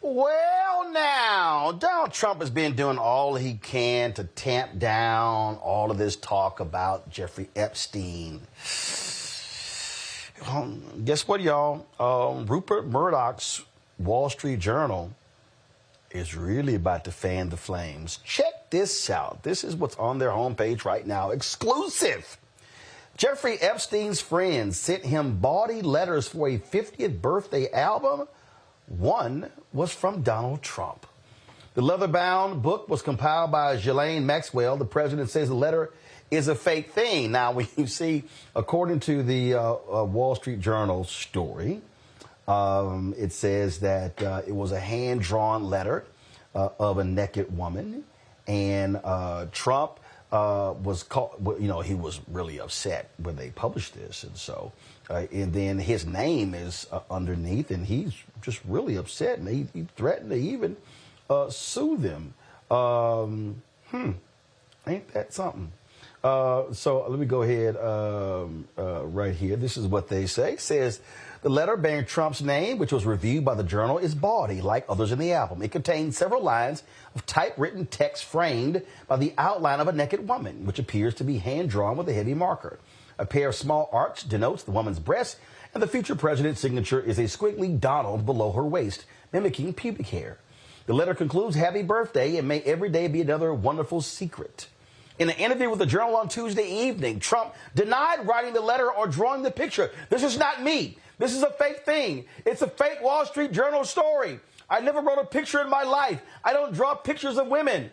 Speaker 7: Well, now, Donald Trump has been doing all he can to tamp down all of this talk about Jeffrey Epstein. Guess what, y'all? Rupert Murdoch's Wall Street Journal is really about to fan the flames. Check this out. This is what's on their homepage right now. Exclusive. Jeffrey Epstein's friends sent him bawdy letters for a 50th birthday album. One was from Donald Trump. The leather-bound book was compiled by Ghislaine Maxwell. The president says the letter is a fake thing. Now, when you see, according to the Wall Street Journal story, it says that it was a hand-drawn letter of a naked woman, and Trump was called, he was really upset when they published this, and so, and then his name is underneath, and he's just really upset, and he threatened to even sue them. Ain't that something? So let me go ahead right here. This is what they say. It says, the letter bearing Trump's name, which was reviewed by the Journal, is bawdy, like others in the album. It contains several lines of typewritten text framed by the outline of a naked woman, which appears to be hand-drawn with a heavy marker. A pair of small arcs denotes the woman's breast, and the future president's signature is a squiggly Donald below her waist, mimicking pubic hair. The letter concludes, happy birthday, and may every day be another wonderful secret. In an interview with the Journal on Tuesday evening, Trump denied writing the letter or drawing the picture. This is not me. This is a fake thing. It's a fake Wall Street Journal story. I never wrote a picture in my life. I don't draw pictures of women.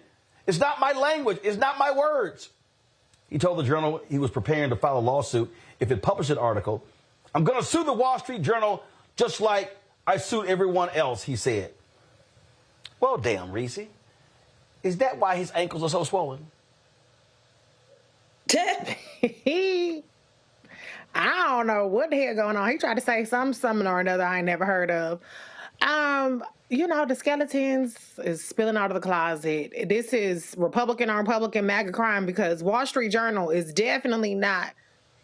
Speaker 7: It's not my language. It's not my words. He told the Journal he was preparing to file a lawsuit if it published an article. I'm going to sue the Wall Street Journal just like I sued everyone else, he said. Well, damn, Reese. Is that why his ankles are so swollen?
Speaker 9: I don't know what the hell going on. He tried to say something or another I ain't never heard of. The skeletons is spilling out of the closet. This is Republican on Republican MAGA crime, because Wall Street Journal is definitely not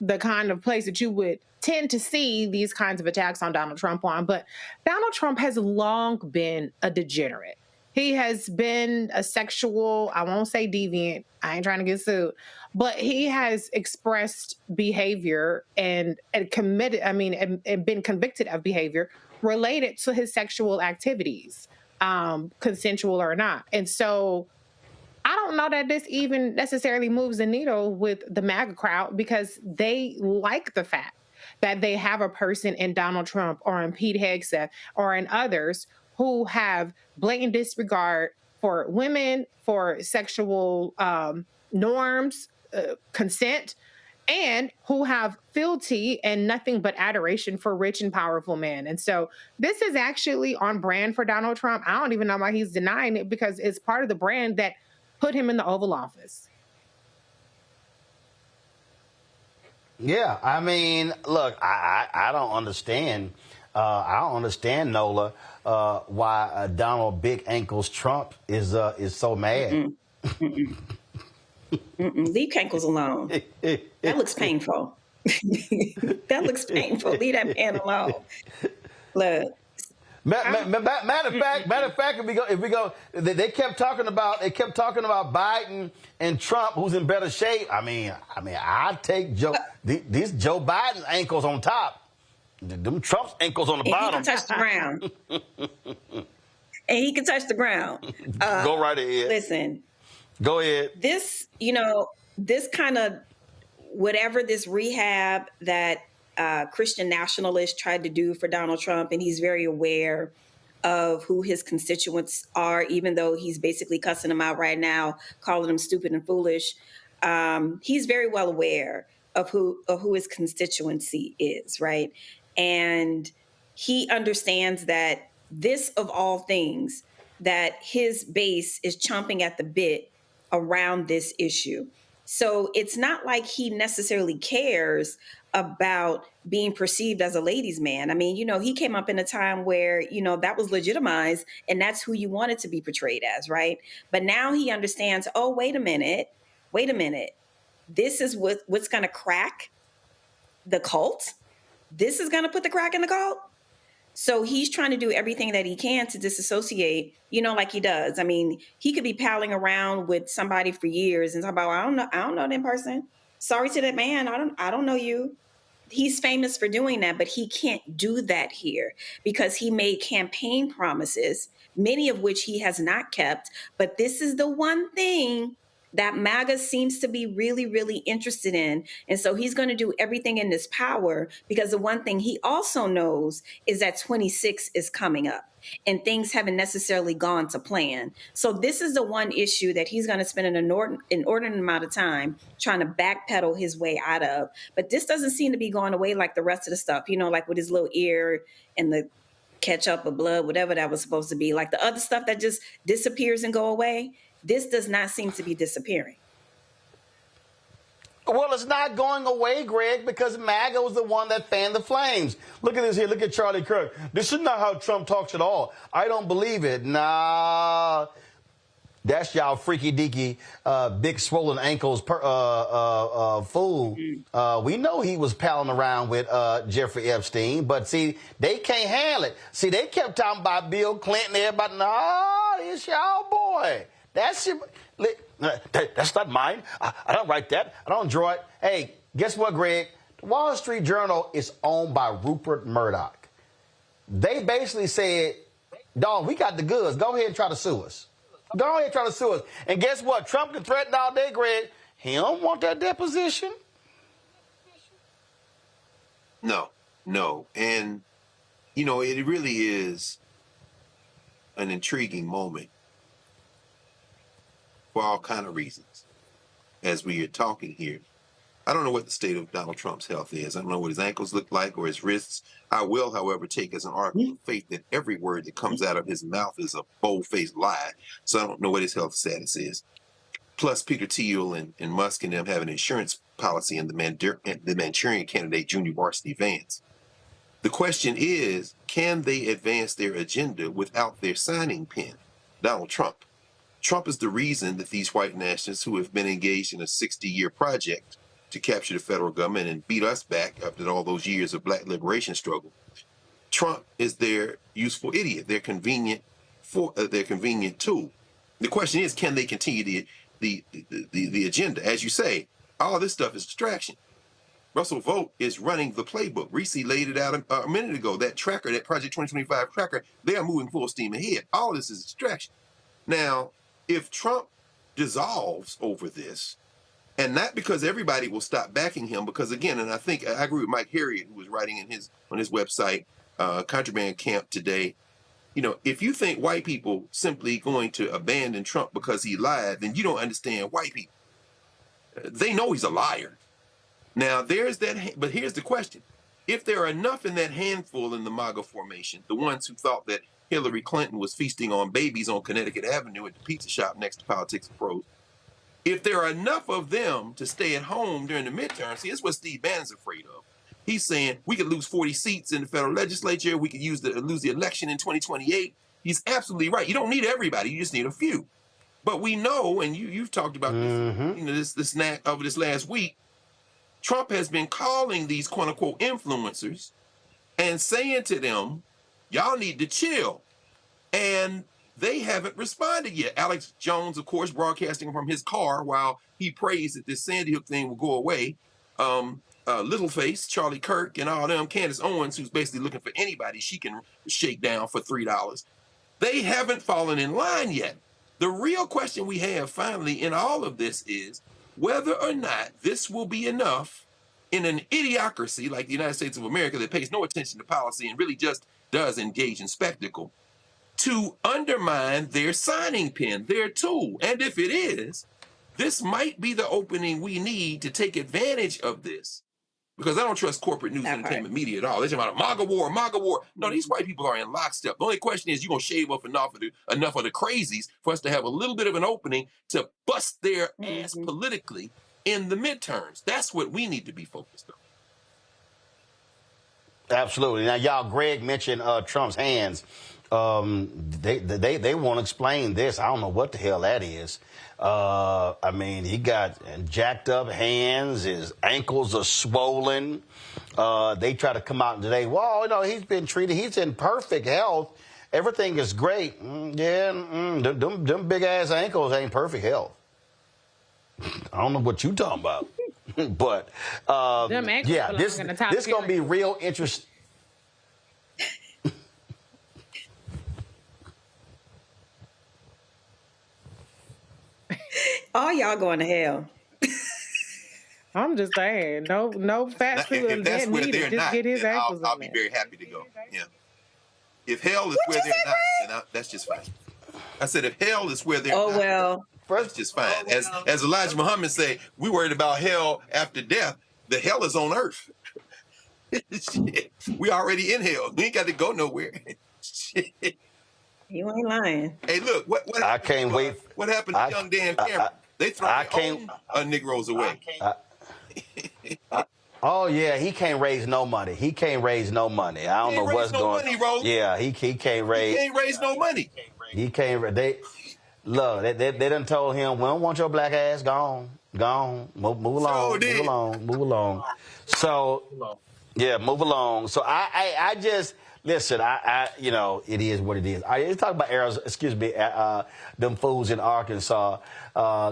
Speaker 9: the kind of place that you would tend to see these kinds of attacks on Donald Trump on. But Donald Trump has long been a degenerate. He has been a sexual, I won't say deviant, I ain't trying to get sued, but he has expressed behavior and committed, and been convicted of behavior related to his sexual activities, consensual or not. And so I don't know that this even necessarily moves the needle with the MAGA crowd, because they like the fact that they have a person in Donald Trump or in Pete Hegseth or in others who have blatant disregard for women, for sexual norms, consent, and who have fealty and nothing but adoration for rich and powerful men. And so this is actually on brand for Donald Trump. I don't even know why he's denying it, because it's part of the brand that put him in the Oval Office.
Speaker 7: Yeah, I mean, look, I don't understand. I don't understand, Nola, why Donald Big Ankles Trump is so mad.
Speaker 16: Leave ankles alone. That looks painful. That looks painful. Leave that man alone. Look.
Speaker 7: Matter of fact, if we go, they kept talking about Biden and Trump, who's in better shape. I mean, I take these Joe Biden ankles on top, them Trump's ankles on the bottom.
Speaker 16: He can touch the ground. And he can touch the ground.
Speaker 7: Go right ahead.
Speaker 16: Listen.
Speaker 7: Go ahead.
Speaker 16: This, this kind of whatever this rehab that Christian nationalists tried to do for Donald Trump, and he's very aware of who his constituents are, even though he's basically cussing them out right now, calling them stupid and foolish. He's very well aware of who his constituency is, right? And he understands that this, of all things, that his base is chomping at the bit around this issue. So it's not like he necessarily cares about being perceived as a ladies' man. I mean, he came up in a time where, that was legitimized and that's who you wanted to be portrayed as, right? But now he understands, oh, wait a minute. This is what's going to crack the cult. This is going to put the crack in the cult. So he's trying to do everything that he can to disassociate, like he does. I mean, he could be palling around with somebody for years and talk about, I don't know them person. Sorry to that man. I don't know you. He's famous for doing that, but he can't do that here because he made campaign promises, many of which he has not kept. But this is the one thing that MAGA seems to be really, really interested in. And so he's going to do everything in his power, because the one thing he also knows is that 26 is coming up and things haven't necessarily gone to plan. So this is the one issue that he's going to spend an inordinate amount of time trying to backpedal his way out of. But this doesn't seem to be going away like the rest of the stuff, like with his little ear and the ketchup or blood, whatever that was supposed to be, like the other stuff that just disappears and go away. This does not seem to be disappearing.
Speaker 7: Well, it's not going away, Greg, because MAGA was the one that fanned the flames. Look at this here. Look at Charlie Kirk. This is not how Trump talks at all. I don't believe it. Nah. That's y'all freaky deaky, big swollen ankles fool. We know he was palling around with Jeffrey Epstein, but see, they can't handle it. See, they kept talking about Bill Clinton. Everybody, nah, it's y'all boy. That's your, that's not mine. I don't write that. I don't draw it. Hey, guess what, Greg? The Wall Street Journal is owned by Rupert Murdoch. They basically said, dog, we got the goods. Go ahead and try to sue us. Go ahead and try to sue us. And guess what? Trump can threaten all day, Greg. He don't want that deposition.
Speaker 17: No. And, it really is an intriguing moment for all kind of reasons. As we are talking here, I don't know what the state of Donald Trump's health is. I don't know what his ankles look like or his wrists. I will, however, take as an article of faith that every word that comes out of his mouth is a bold-faced lie. So I don't know what his health status is. Plus, Peter Thiel and Musk and them have an insurance policy in the Manchurian Candidate Junior Varsity Vance. The question is, can they advance their agenda without their signing pen? Donald Trump. Trump is the reason that these white nationalists who have been engaged in a 60-year project to capture the federal government and beat us back after all those years of black liberation struggle. Trump is their useful idiot, their convenient for their convenient tool. The question is, can they continue the agenda? As you say, all this stuff is distraction. Russell Vogt is running the playbook. Reese laid it out a minute ago. That tracker, that Project 2025 tracker, they are moving full steam ahead. All this is distraction. Now, if Trump dissolves over this, and not because everybody will stop backing him, because again, and I think I agree with Mike Harriet, who was writing on his website, Contraband Camp today. You know, if you think white people simply going to abandon Trump because he lied, then you don't understand white people. They know he's a liar. Now, there's that, but here's the question. If there are enough in that handful in the MAGA formation, the ones who thought that Hillary Clinton was feasting on babies on Connecticut Avenue at the pizza shop next to Politics and Pros, if there are enough of them to stay at home during the midterm, see, that's what Steve Bannon's afraid of. He's saying we could lose 40 seats in the federal legislature. We could lose the election in 2028. He's absolutely right. You don't need everybody. You just need a few. But we know, and you've talked about this, this snack over this last week, Trump has been calling these quote unquote influencers and saying to them, y'all need to chill. And they haven't responded yet. Alex Jones, of course, broadcasting from his car while he prays that this Sandy Hook thing will go away. Littleface, Charlie Kirk, and all them, Candace Owens, who's basically looking for anybody she can shake down for $3. They haven't fallen in line yet. The real question we have finally in all of this is whether or not this will be enough in an idiocracy like the United States of America that pays no attention to policy and really just does engage in spectacle to undermine their signing pen, their tool. And if it is, this might be the opening we need to take advantage of this. Because I don't trust corporate news and entertainment media at all. They're talking about MAGA war, MAGA war. No, these white people are in lockstep. The only question is, you going to shave off enough of the crazies for us to have a little bit of an opening to bust their ass politically in the midterms. That's what we need to be focused on.
Speaker 7: Absolutely. Now, y'all, Greg mentioned Trump's hands. They won't explain this. I don't know what the hell that is. I mean, he got jacked up hands. His ankles are swollen. They try to come out today. Well, you know, he's been treated. He's in perfect health. Everything is great. Them big ass ankles ain't perfect health. I don't know what you talking about, but yeah, this gonna be real interesting.
Speaker 16: All y'all going to hell.
Speaker 9: I'm just saying, no fast food and dead meat. Just get his ankles
Speaker 17: I'll be very happy to go. Yeah. If hell is where they're not, then that's just fine. I said if hell is where they're not,
Speaker 16: well,
Speaker 17: that's just fine. As Elijah Muhammad say, we worried about hell after death. The hell is on earth. Shit. We already in hell. We ain't got to go nowhere. Shit.
Speaker 16: You ain't lying.
Speaker 17: Hey, look, what
Speaker 7: I can't wait.
Speaker 17: What happened to young Dan Cameron? They throw their own Negroes away.
Speaker 7: Oh yeah, he can't raise no money. He can't raise no money. I don't know what's going on. Yeah, he can't raise.
Speaker 17: He can't raise no money.
Speaker 7: He can't. They done told him, we don't want your black ass gone. Move along. So yeah, move along. So I just. Listen, you know, it is what it is. Let's talk about them fools in Arkansas,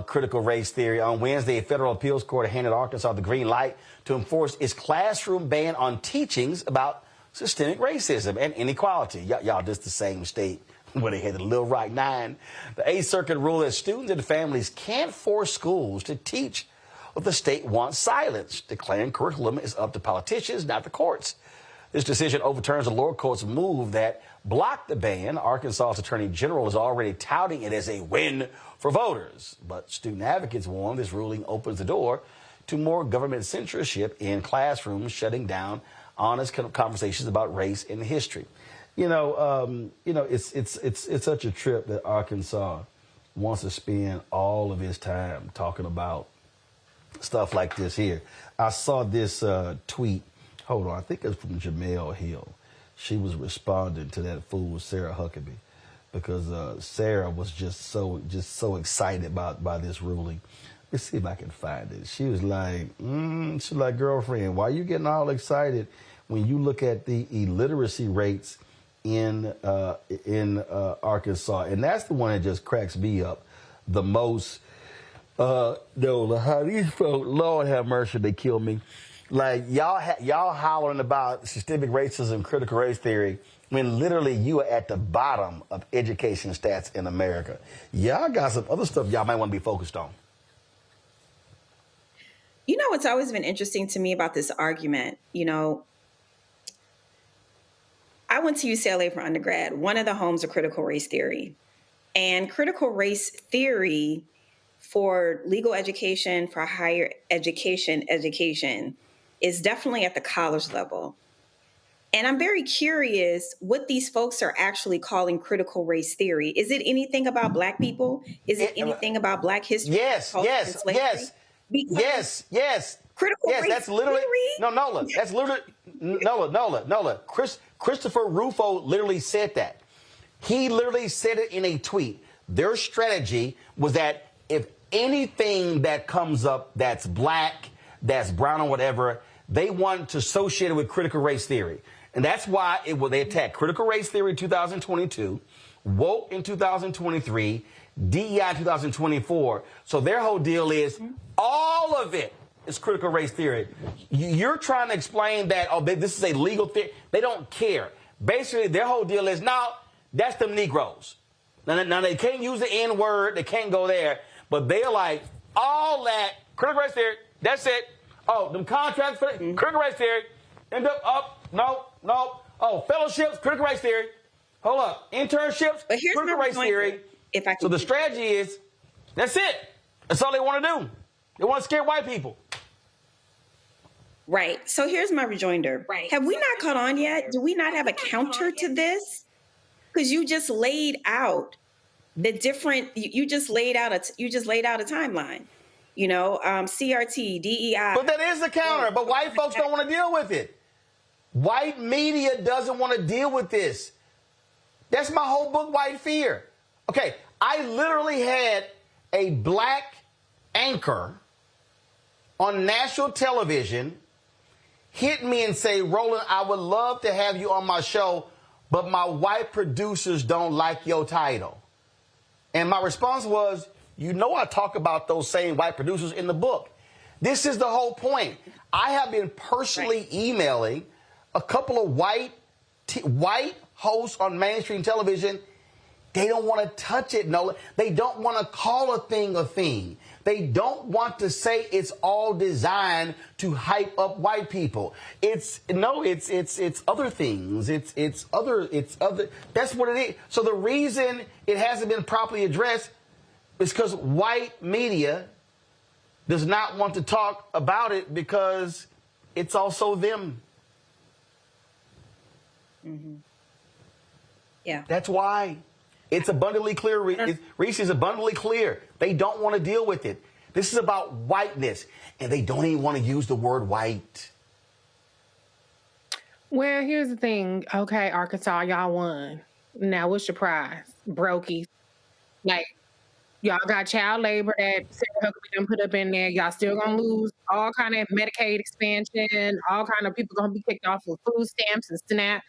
Speaker 7: critical race theory. On Wednesday, a federal appeals court handed Arkansas the green light to enforce its classroom ban on teachings about systemic racism and inequality. Y'all, this is the same state where they had the Little Rock Nine. The 8th Circuit ruled that students and families can't force schools to teach what the state wants silence, declaring curriculum is up to politicians, not the courts. This decision overturns the lower court's move that blocked the ban. Arkansas's Attorney General is already touting it as a win for voters. But student advocates warn this ruling opens the door to more government censorship in classrooms, shutting down honest conversations about race and history. It's such a trip that Arkansas wants to spend all of his time talking about stuff like this here. I saw this tweet. Hold on, I think it's from Jamel Hill. She was responding to that fool Sarah Huckabee because Sarah was just so excited by this ruling. Let's see if I can find it. She was like, girlfriend, why are you getting all excited when you look at the illiteracy rates in Arkansas, and that's the one that just cracks me up the most. How these folks, Lord have mercy, they kill me. Like y'all hollering about systemic racism, critical race theory, when literally you are at the bottom of education stats in America. Y'all got some other stuff y'all might want to be focused on.
Speaker 16: You know what's always been interesting to me about this argument? You know, I went to UCLA for undergrad. One of the homes of critical race theory. And critical race theory for legal education, for higher education is definitely at the college level. And I'm very curious what these folks are actually calling critical race theory. Is it anything about Black people? Is it anything about Black history?
Speaker 7: Yes. Critical race that's literally theory? Nola. That's literally Nola. Christopher Rufo literally said that. He literally said it in a tweet. Their strategy was that if anything that comes up that's Black, that's brown or whatever, they want to associate it with critical race theory. And that's why they attacked critical race theory in 2022, woke in 2023, DEI in 2024. So their whole deal is all of it is critical race theory. You're trying to explain that, this is a legal theory. They don't care. Basically, their whole deal is, now, that's them Negroes. Now, they can't use the N word. They can't go there. But they're like, all that, critical race theory, that's it. Oh, them contracts, critical race theory. End up, no. Oh, fellowships, critical race theory. Hold up, internships, critical race theory. So the strategy is, that's it. That's all they want to do. They want to scare white people.
Speaker 16: Right. So here's my rejoinder. Right. Have we not caught on yet? Do we not have a counter to this? Because you just laid out the different. You just laid out a timeline. You know, CRT, DEI.
Speaker 7: But that is the counter. But white folks don't want to deal with it. White media doesn't want to deal with this. That's my whole book, White Fear. Okay, I literally had a Black anchor on national television hit me and say, Roland, I would love to have you on my show, but my white producers don't like your title. And my response was, you know, I talk about those same white producers in the book. This is the whole point. I have been personally emailing a couple of white hosts on mainstream television. They don't want to touch it, Nola. They don't want to call a thing a thing. They don't want to say it's all designed to hype up white people. It's other things. It's other. That's what it is. So the reason it hasn't been properly addressed is because white media does not want to talk about it because it's also them.
Speaker 16: Mm-hmm. Yeah.
Speaker 7: That's why. It's abundantly clear. Reese is abundantly clear. They don't want to deal with it. This is about whiteness, and they don't even want to use the word white.
Speaker 9: Well, here's the thing. Okay, Arkansas, y'all won. Now, what's your prize? Brokies. Like, y'all got child labor that Sarah Huckabee put up in there. Y'all still gonna lose all kind of Medicaid expansion. All kind of people gonna be kicked off with food stamps and SNAP.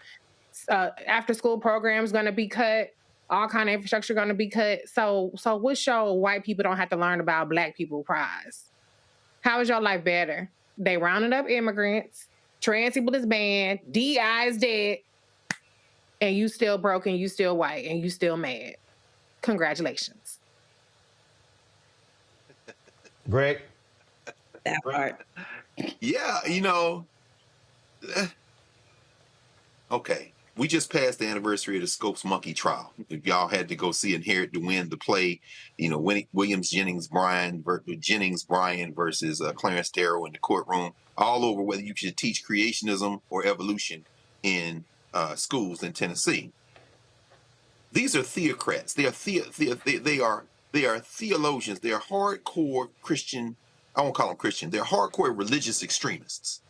Speaker 9: After school programs gonna be cut. All kind of infrastructure going to be cut. So what show white people don't have to learn about Black people prize? How is your life better? They rounded up immigrants. Trans people is banned. DI is dead. And you still broke and you still white and you still mad. Congratulations.
Speaker 7: Greg?
Speaker 16: That part.
Speaker 17: Yeah, you know. Okay. We just passed the anniversary of the Scopes Monkey trial. If y'all had to go see Inherit to Win, the play, you know, Williams Jennings Bryan versus Clarence Darrow in the courtroom, all over whether you should teach creationism or evolution in schools in Tennessee. These are theocrats. They are theologians. They are hardcore Christian. I won't call them Christian. They're hardcore religious extremists.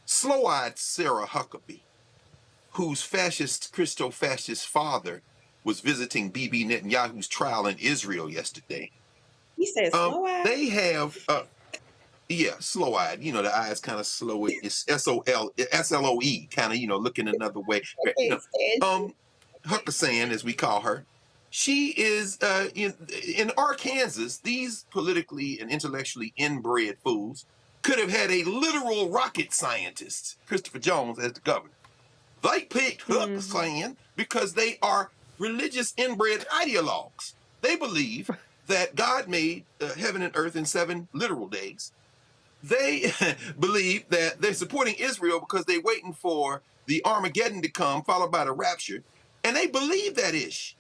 Speaker 17: Slow-eyed Sarah Huckabee, whose Christo-fascist father was visiting Bibi Netanyahu's trial in Israel yesterday.
Speaker 16: He said slow-eyed?
Speaker 17: They have, slow-eyed. You know, the eyes kind of slow. It's S-L-O-E, kind of, you know, looking another way. Huckasan, as we call her, she is in Arkansas. These politically and intellectually inbred fools could have had a literal rocket scientist, Christopher Jones, as the governor. They picked Huckasan because they are religious inbred ideologues. They believe that God made heaven and earth in 7 literal days. They believe that they're supporting Israel because they're waiting for the Armageddon to come, followed by the rapture. And they believe that ish.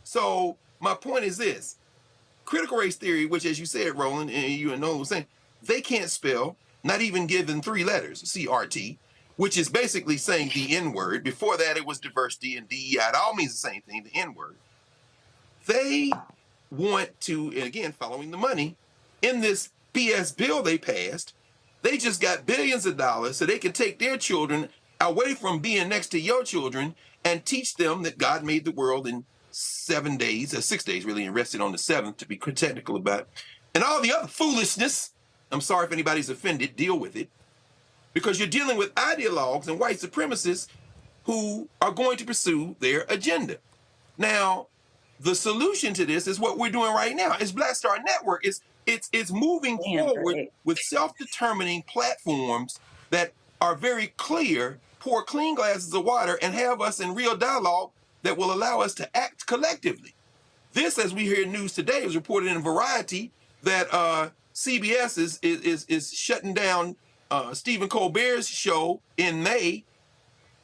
Speaker 17: So my point is this. Critical race theory, which, as you said, Roland, and you and Nolan was saying, they can't spell, not even given 3 letters, CRT, which is basically saying the N-word. Before that, it was diversity and DEI. It all means the same thing, the N-word. They want to, and again, following the money, in this BS bill they passed, they just got billions of dollars so they can take their children away from being next to your children and teach them that God made the world in 7 days, or 6 days really, and rested on the 7th, to be technical about it. And all the other foolishness, I'm sorry if anybody's offended, deal with it, because you're dealing with ideologues and white supremacists who are going to pursue their agenda. Now, the solution to this is what we're doing right now. It's Black Star Network. It's moving forward with self-determining platforms that are very clear, pour clean glasses of water, and have us in real dialogue that will allow us to act collectively. This, as we hear news today, is reported in Variety that CBS is shutting down Stephen Colbert's show in May,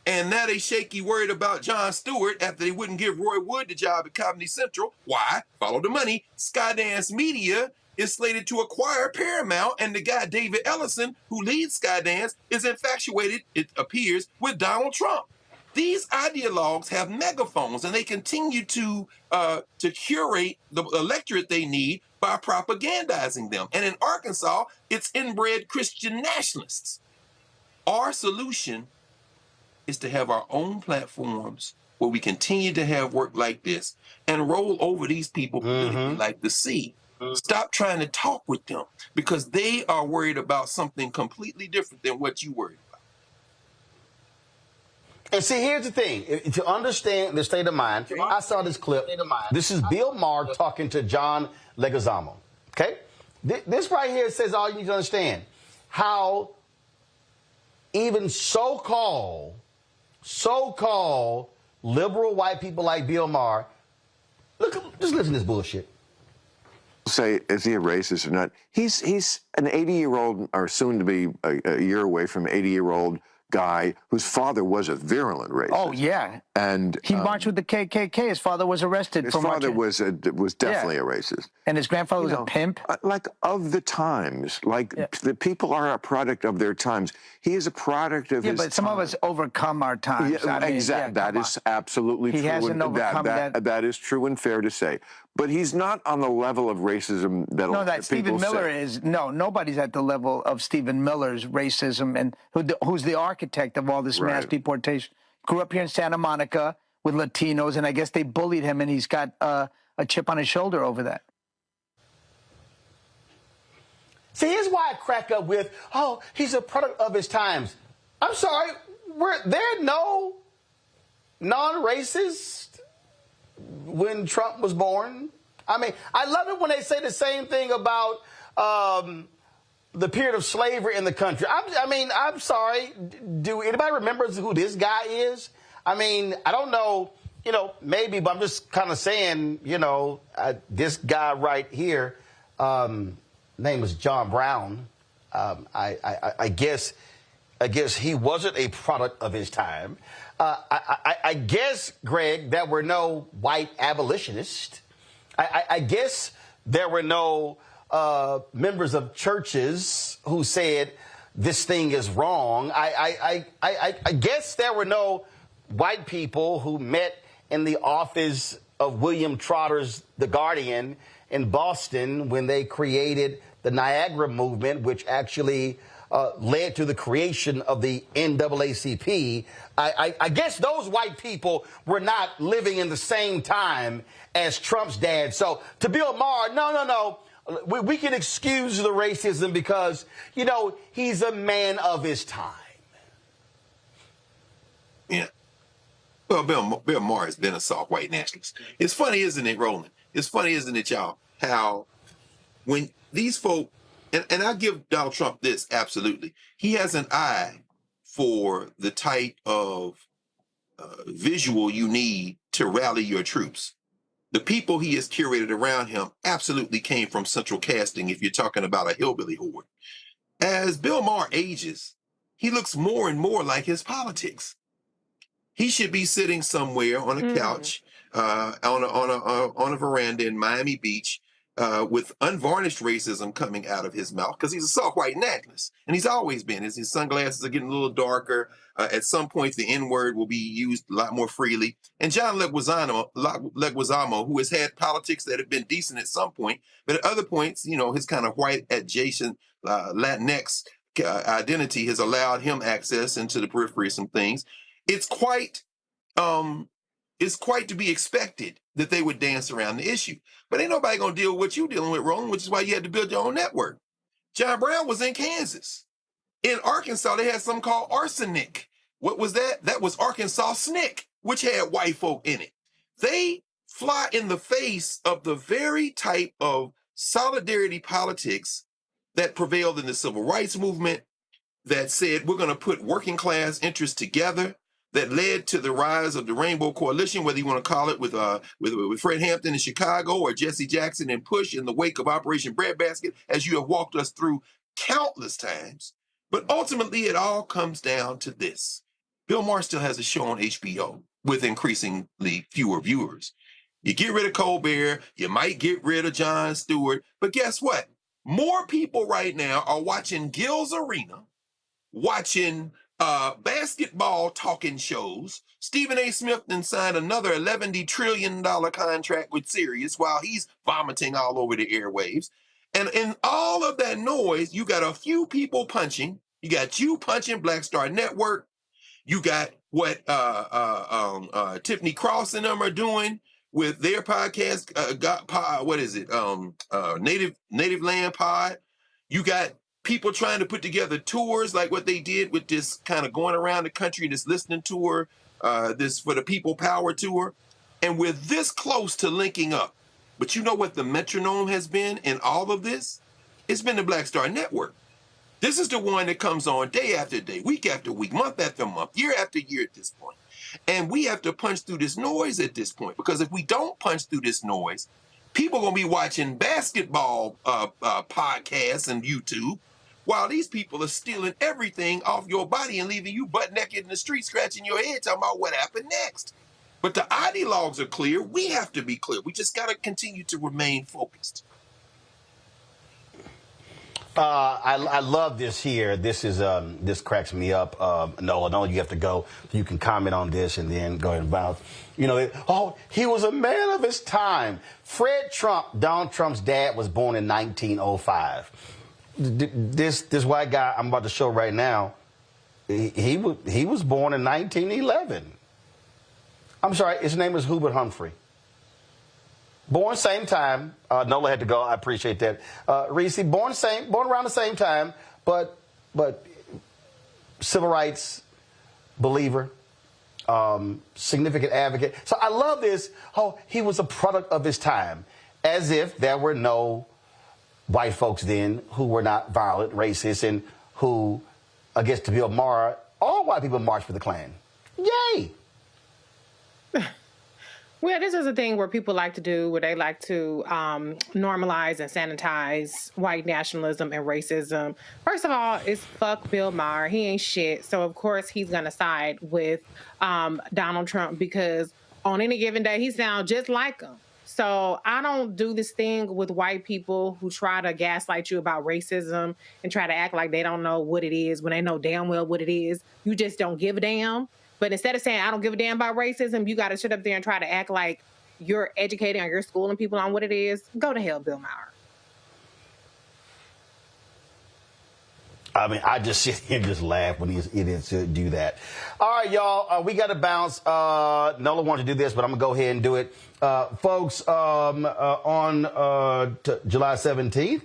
Speaker 17: and now they shaky worried about Jon Stewart after they wouldn't give Roy Wood the job at Comedy Central. Why? Follow the money. Skydance Media is slated to acquire Paramount, and the guy David Ellison, who leads Skydance, is infatuated, it appears, with Donald Trump. These ideologues have megaphones, and they continue to curate the electorate they need by propagandizing them. And in Arkansas, it's inbred Christian nationalists. Our solution is to have our own platforms where we continue to have work like this and roll over these people politically like the sea. Stop trying to talk with them, because they are worried about something completely different than what you worried about.
Speaker 7: And see, here's the thing. To understand the state of mind, I saw this clip. This is Bill Maher talking to John Leguizamo. Okay? This right here says all you need to understand. How even so-called liberal white people like Bill Maher, just listen to this bullshit.
Speaker 8: Say, is he a racist or not? He's an 80-year-old, or soon to be a year away from 80-year-old guy whose father was a virulent racist.
Speaker 10: Oh, yeah.
Speaker 8: And
Speaker 10: he marched with the KKK. His father was arrested.
Speaker 8: His father was definitely a racist.
Speaker 10: And his grandfather was a pimp?
Speaker 8: Like, of the times. Like, the people are a product of their times. He is a product of his
Speaker 10: but some of us overcome our times.
Speaker 8: Yeah, exactly. That is absolutely true.
Speaker 10: He hasn't overcome that.
Speaker 8: That is true and fair to say. But he's not on the level of racism that
Speaker 10: Stephen Miller is. No, nobody's at the level of Stephen Miller's racism, and who's the architect of all this mass deportation. Grew up here in Santa Monica with Latinos, and I guess they bullied him, and he's got a chip on his shoulder over that.
Speaker 7: See, here's why I crack up with, oh, he's a product of his times. I'm sorry, were there no non-racists when Trump was born? I mean, I love it when they say the same thing about the period of slavery in the country. I'm sorry. Do anybody remember who this guy is? I mean, I don't know, maybe, but I'm just kind of saying, this guy right here, name was John Brown. I guess he wasn't a product of his time. I guess, Greg, there were no white abolitionists. I guess there were no members of churches who said this thing is wrong. I guess there were no white people who met in the office of William Trotter's The Guardian in Boston when they created the Niagara movement, which actually led to the creation of the NAACP. I guess those white people were not living in the same time as Trump's dad. So to Bill Maher, no. We can excuse the racism because, he's a man of his time.
Speaker 17: Yeah. Well, Bill Maher has been a soft white nationalist. It's funny, isn't it, Roland? It's funny, isn't it, y'all, how when these folk, and I give Donald Trump this, absolutely. He has an eye for the type of visual you need to rally your troops. The people he has curated around him absolutely came from central casting if you're talking about a hillbilly horde. As Bill Maher ages, he looks more and more like his politics. He should be sitting somewhere on a couch, on a veranda in Miami Beach, with unvarnished racism coming out of his mouth, because he's a soft white nationalist, and he's always been. His sunglasses are getting a little darker. At some point, the N-word will be used a lot more freely. And John Leguizamo, who has had politics that have been decent at some point, but at other points, his kind of white adjacent Latinx identity has allowed him access into the periphery of some things. It's quite to be expected that they would dance around the issue. But ain't nobody gonna deal with what you're dealing with, Roland, which is why you had to build your own network. John Brown was in Kansas. In Arkansas, they had something called arsenic. What was that? That was Arkansas SNCC, which had white folk in it. They fly in the face of the very type of solidarity politics that prevailed in the civil rights movement, that said we're going to put working class interests together, that led to the rise of the Rainbow Coalition, whether you want to call it with Fred Hampton in Chicago or Jesse Jackson and Push in the wake of Operation Breadbasket, as you have walked us through countless times. But ultimately, it all comes down to this. Bill Maher still has a show on HBO with increasingly fewer viewers. You get rid of Colbert, you might get rid of Jon Stewart, but guess what? More people right now are watching Gil's Arena, watching basketball talking shows. Stephen A. Smith then signed another $11 trillion contract with Sirius while he's vomiting all over the airwaves. And in all of that noise, you got a few people punching. You got you punching Black Star Network. You got what Tiffany Cross and them are doing with their podcast. Native Land Pod. You got people trying to put together tours like what they did with this kind of going around the country, this listening tour, this For the People Power tour. And we're this close to linking up. But you know what the metronome has been in all of this? It's been the Black Star Network. This is the one that comes on day after day, week after week, month after month, year after year at this point. And we have to punch through this noise at this point, because if we don't punch through this noise, people are going to be watching basketball podcasts and YouTube, while these people are stealing everything off your body and leaving you butt naked in the street, scratching your head, talking about what happened next. But the ideologues are clear. We have to be clear. We just got to continue to remain focused.
Speaker 7: I love this here. This is this cracks me up. Nola, you have to go. You can comment on this and then go ahead and bounce. He was a man of his time. Fred Trump, Donald Trump's dad, was born in 1905. This white guy I'm about to show right now, he was born in 1911. I'm sorry, his name is Hubert Humphrey. Born same time. Nola had to go. I appreciate that. Reese, born around the same time, but civil rights believer, significant advocate. So I love this. He was a product of his time, as if there were no white folks then who were not violent, racist, and who, against Bill Maher, all white people marched for the Klan. Yay!
Speaker 9: Well, this is a thing where people like to do, where they like to normalize and sanitize white nationalism and racism. First of all, it's fuck Bill Maher. He ain't shit. So, of course, he's going to side with Donald Trump, because on any given day, he sounds just like him. So I don't do this thing with white people who try to gaslight you about racism and try to act like they don't know what it is when they know damn well what it is. You just don't give a damn. But instead of saying, I don't give a damn about racism, you got to sit up there and try to act like you're educating or you're schooling people on what it is. Go to hell, Bill Maher.
Speaker 7: I mean, I just sit here and just laugh when these idiots do that. All right, y'all, we got to bounce. Nola wanted to do this, but I'm going to go ahead and do it. Folks, on July 17th,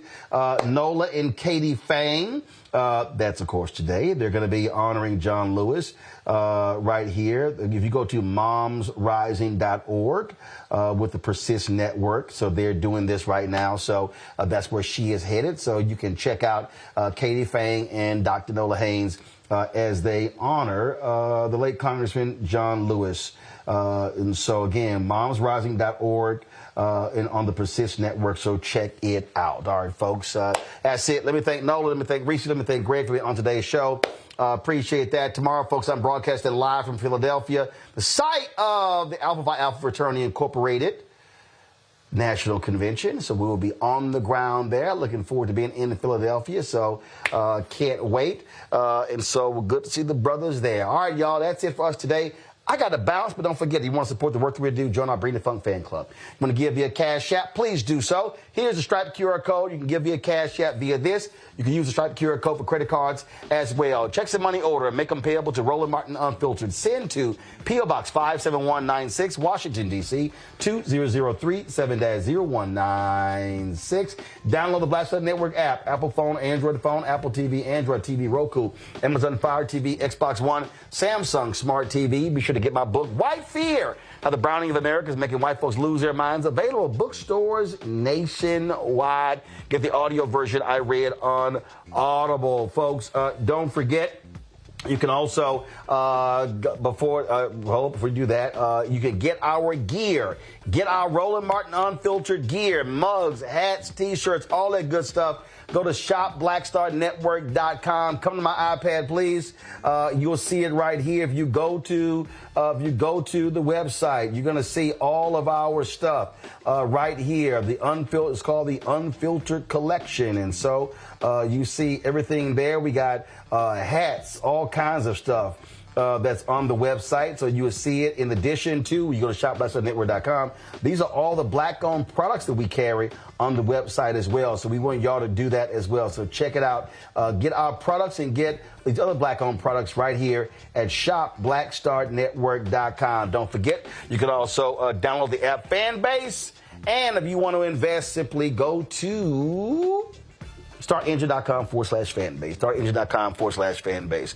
Speaker 7: Nola and Katie Fang, that's, of course, today. They're going to be honoring John Lewis right here. If you go to momsrising.org with the Persist Network, so they're doing this right now. So that's where she is headed. So you can check out Katie Fang and Dr. Nola Haynes as they honor the late Congressman John Lewis. And so, again, momsrising.org and on the Persist Network, so check it out. All right, folks, that's it. Let me thank Nola, let me thank Reese, let me thank Greg for being on today's show. Appreciate that. Tomorrow, folks, I'm broadcasting live from Philadelphia, the site of the Alpha Phi Alpha Fraternity Incorporated National Convention. So we will be on the ground there. Looking forward to being in Philadelphia. So can't wait. And so we're good to see the brothers there. All right, y'all, that's it for us today. I got to bounce, but don't forget, if you want to support the work that we do, join our Bring the Funk fan club. You want to give via Cash App, please do so. Here's the Stripe QR code. You can give via Cash App via this. You can use the Stripe QR code for credit cards as well. Checks and money order and make them payable to Roland Martin Unfiltered. Send to P.O. Box 57196, Washington, D.C. 20037-0196. Download the Black Star Network app. Apple phone, Android phone, Apple TV, Android TV, Roku, Amazon Fire TV, Xbox One, Samsung Smart TV. Be sure to get my book, White Fear, How the Browning of America is Making White Folks Lose Their Minds. Available at bookstores nationwide. Get the audio version I read on Audible. Folks, don't forget, you can also, before we do that, you can get our gear. Get our Roland Martin Unfiltered gear, mugs, hats, T-shirts, all that good stuff. Go to shopblackstarnetwork.com. Come to my iPad, please. You'll see it right here. If you go to the website, you're going to see all of our stuff right here. It's called the Unfiltered Collection. And so you see everything there. We got hats, all kinds of stuff. That's on the website, so you will see it. In addition to, you go to shopblackstarnetwork.com. These are all the black-owned products that we carry on the website as well. So we want y'all to do that as well. So check it out. Get our products and get these other black-owned products right here at shopblackstarnetwork.com. Don't forget, you can also download the app Fanbase. And if you want to invest, simply go to startengine.com/fanbase. Startengine.com/fanbase.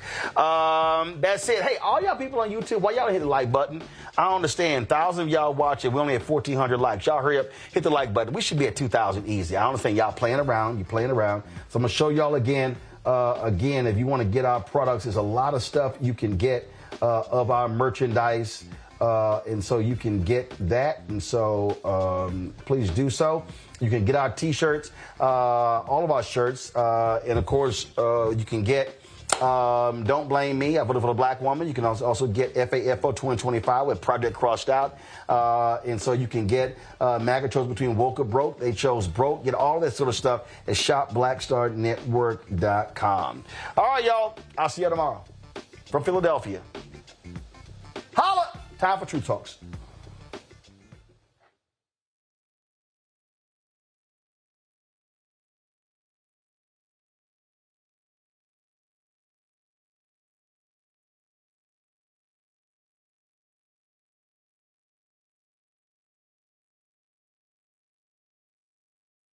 Speaker 7: That's it. Hey, all y'all people on YouTube, why y'all hit the like button? I don't understand. 1,000 of y'all watching. We only have 1,400 likes. Y'all hurry up, hit the like button. We should be at 2,000 easy. I understand y'all playing around. You playing around. So I'm going to show y'all again. Again, if you want to get our products, there's a lot of stuff you can get of our merchandise. And so you can get that. And so please do so. You can get our T-shirts, all of our shirts. And, of course, you can get Don't Blame Me, I Voted for the Black Woman. You can also get FAFO 2025 with Project Crossed Out. And so you can get MAGA chose between woke or broke. They chose broke. Get all that sort of stuff at shopblackstarnetwork.com. All right, y'all. I'll see you tomorrow from Philadelphia. Holla! Time for True Talks.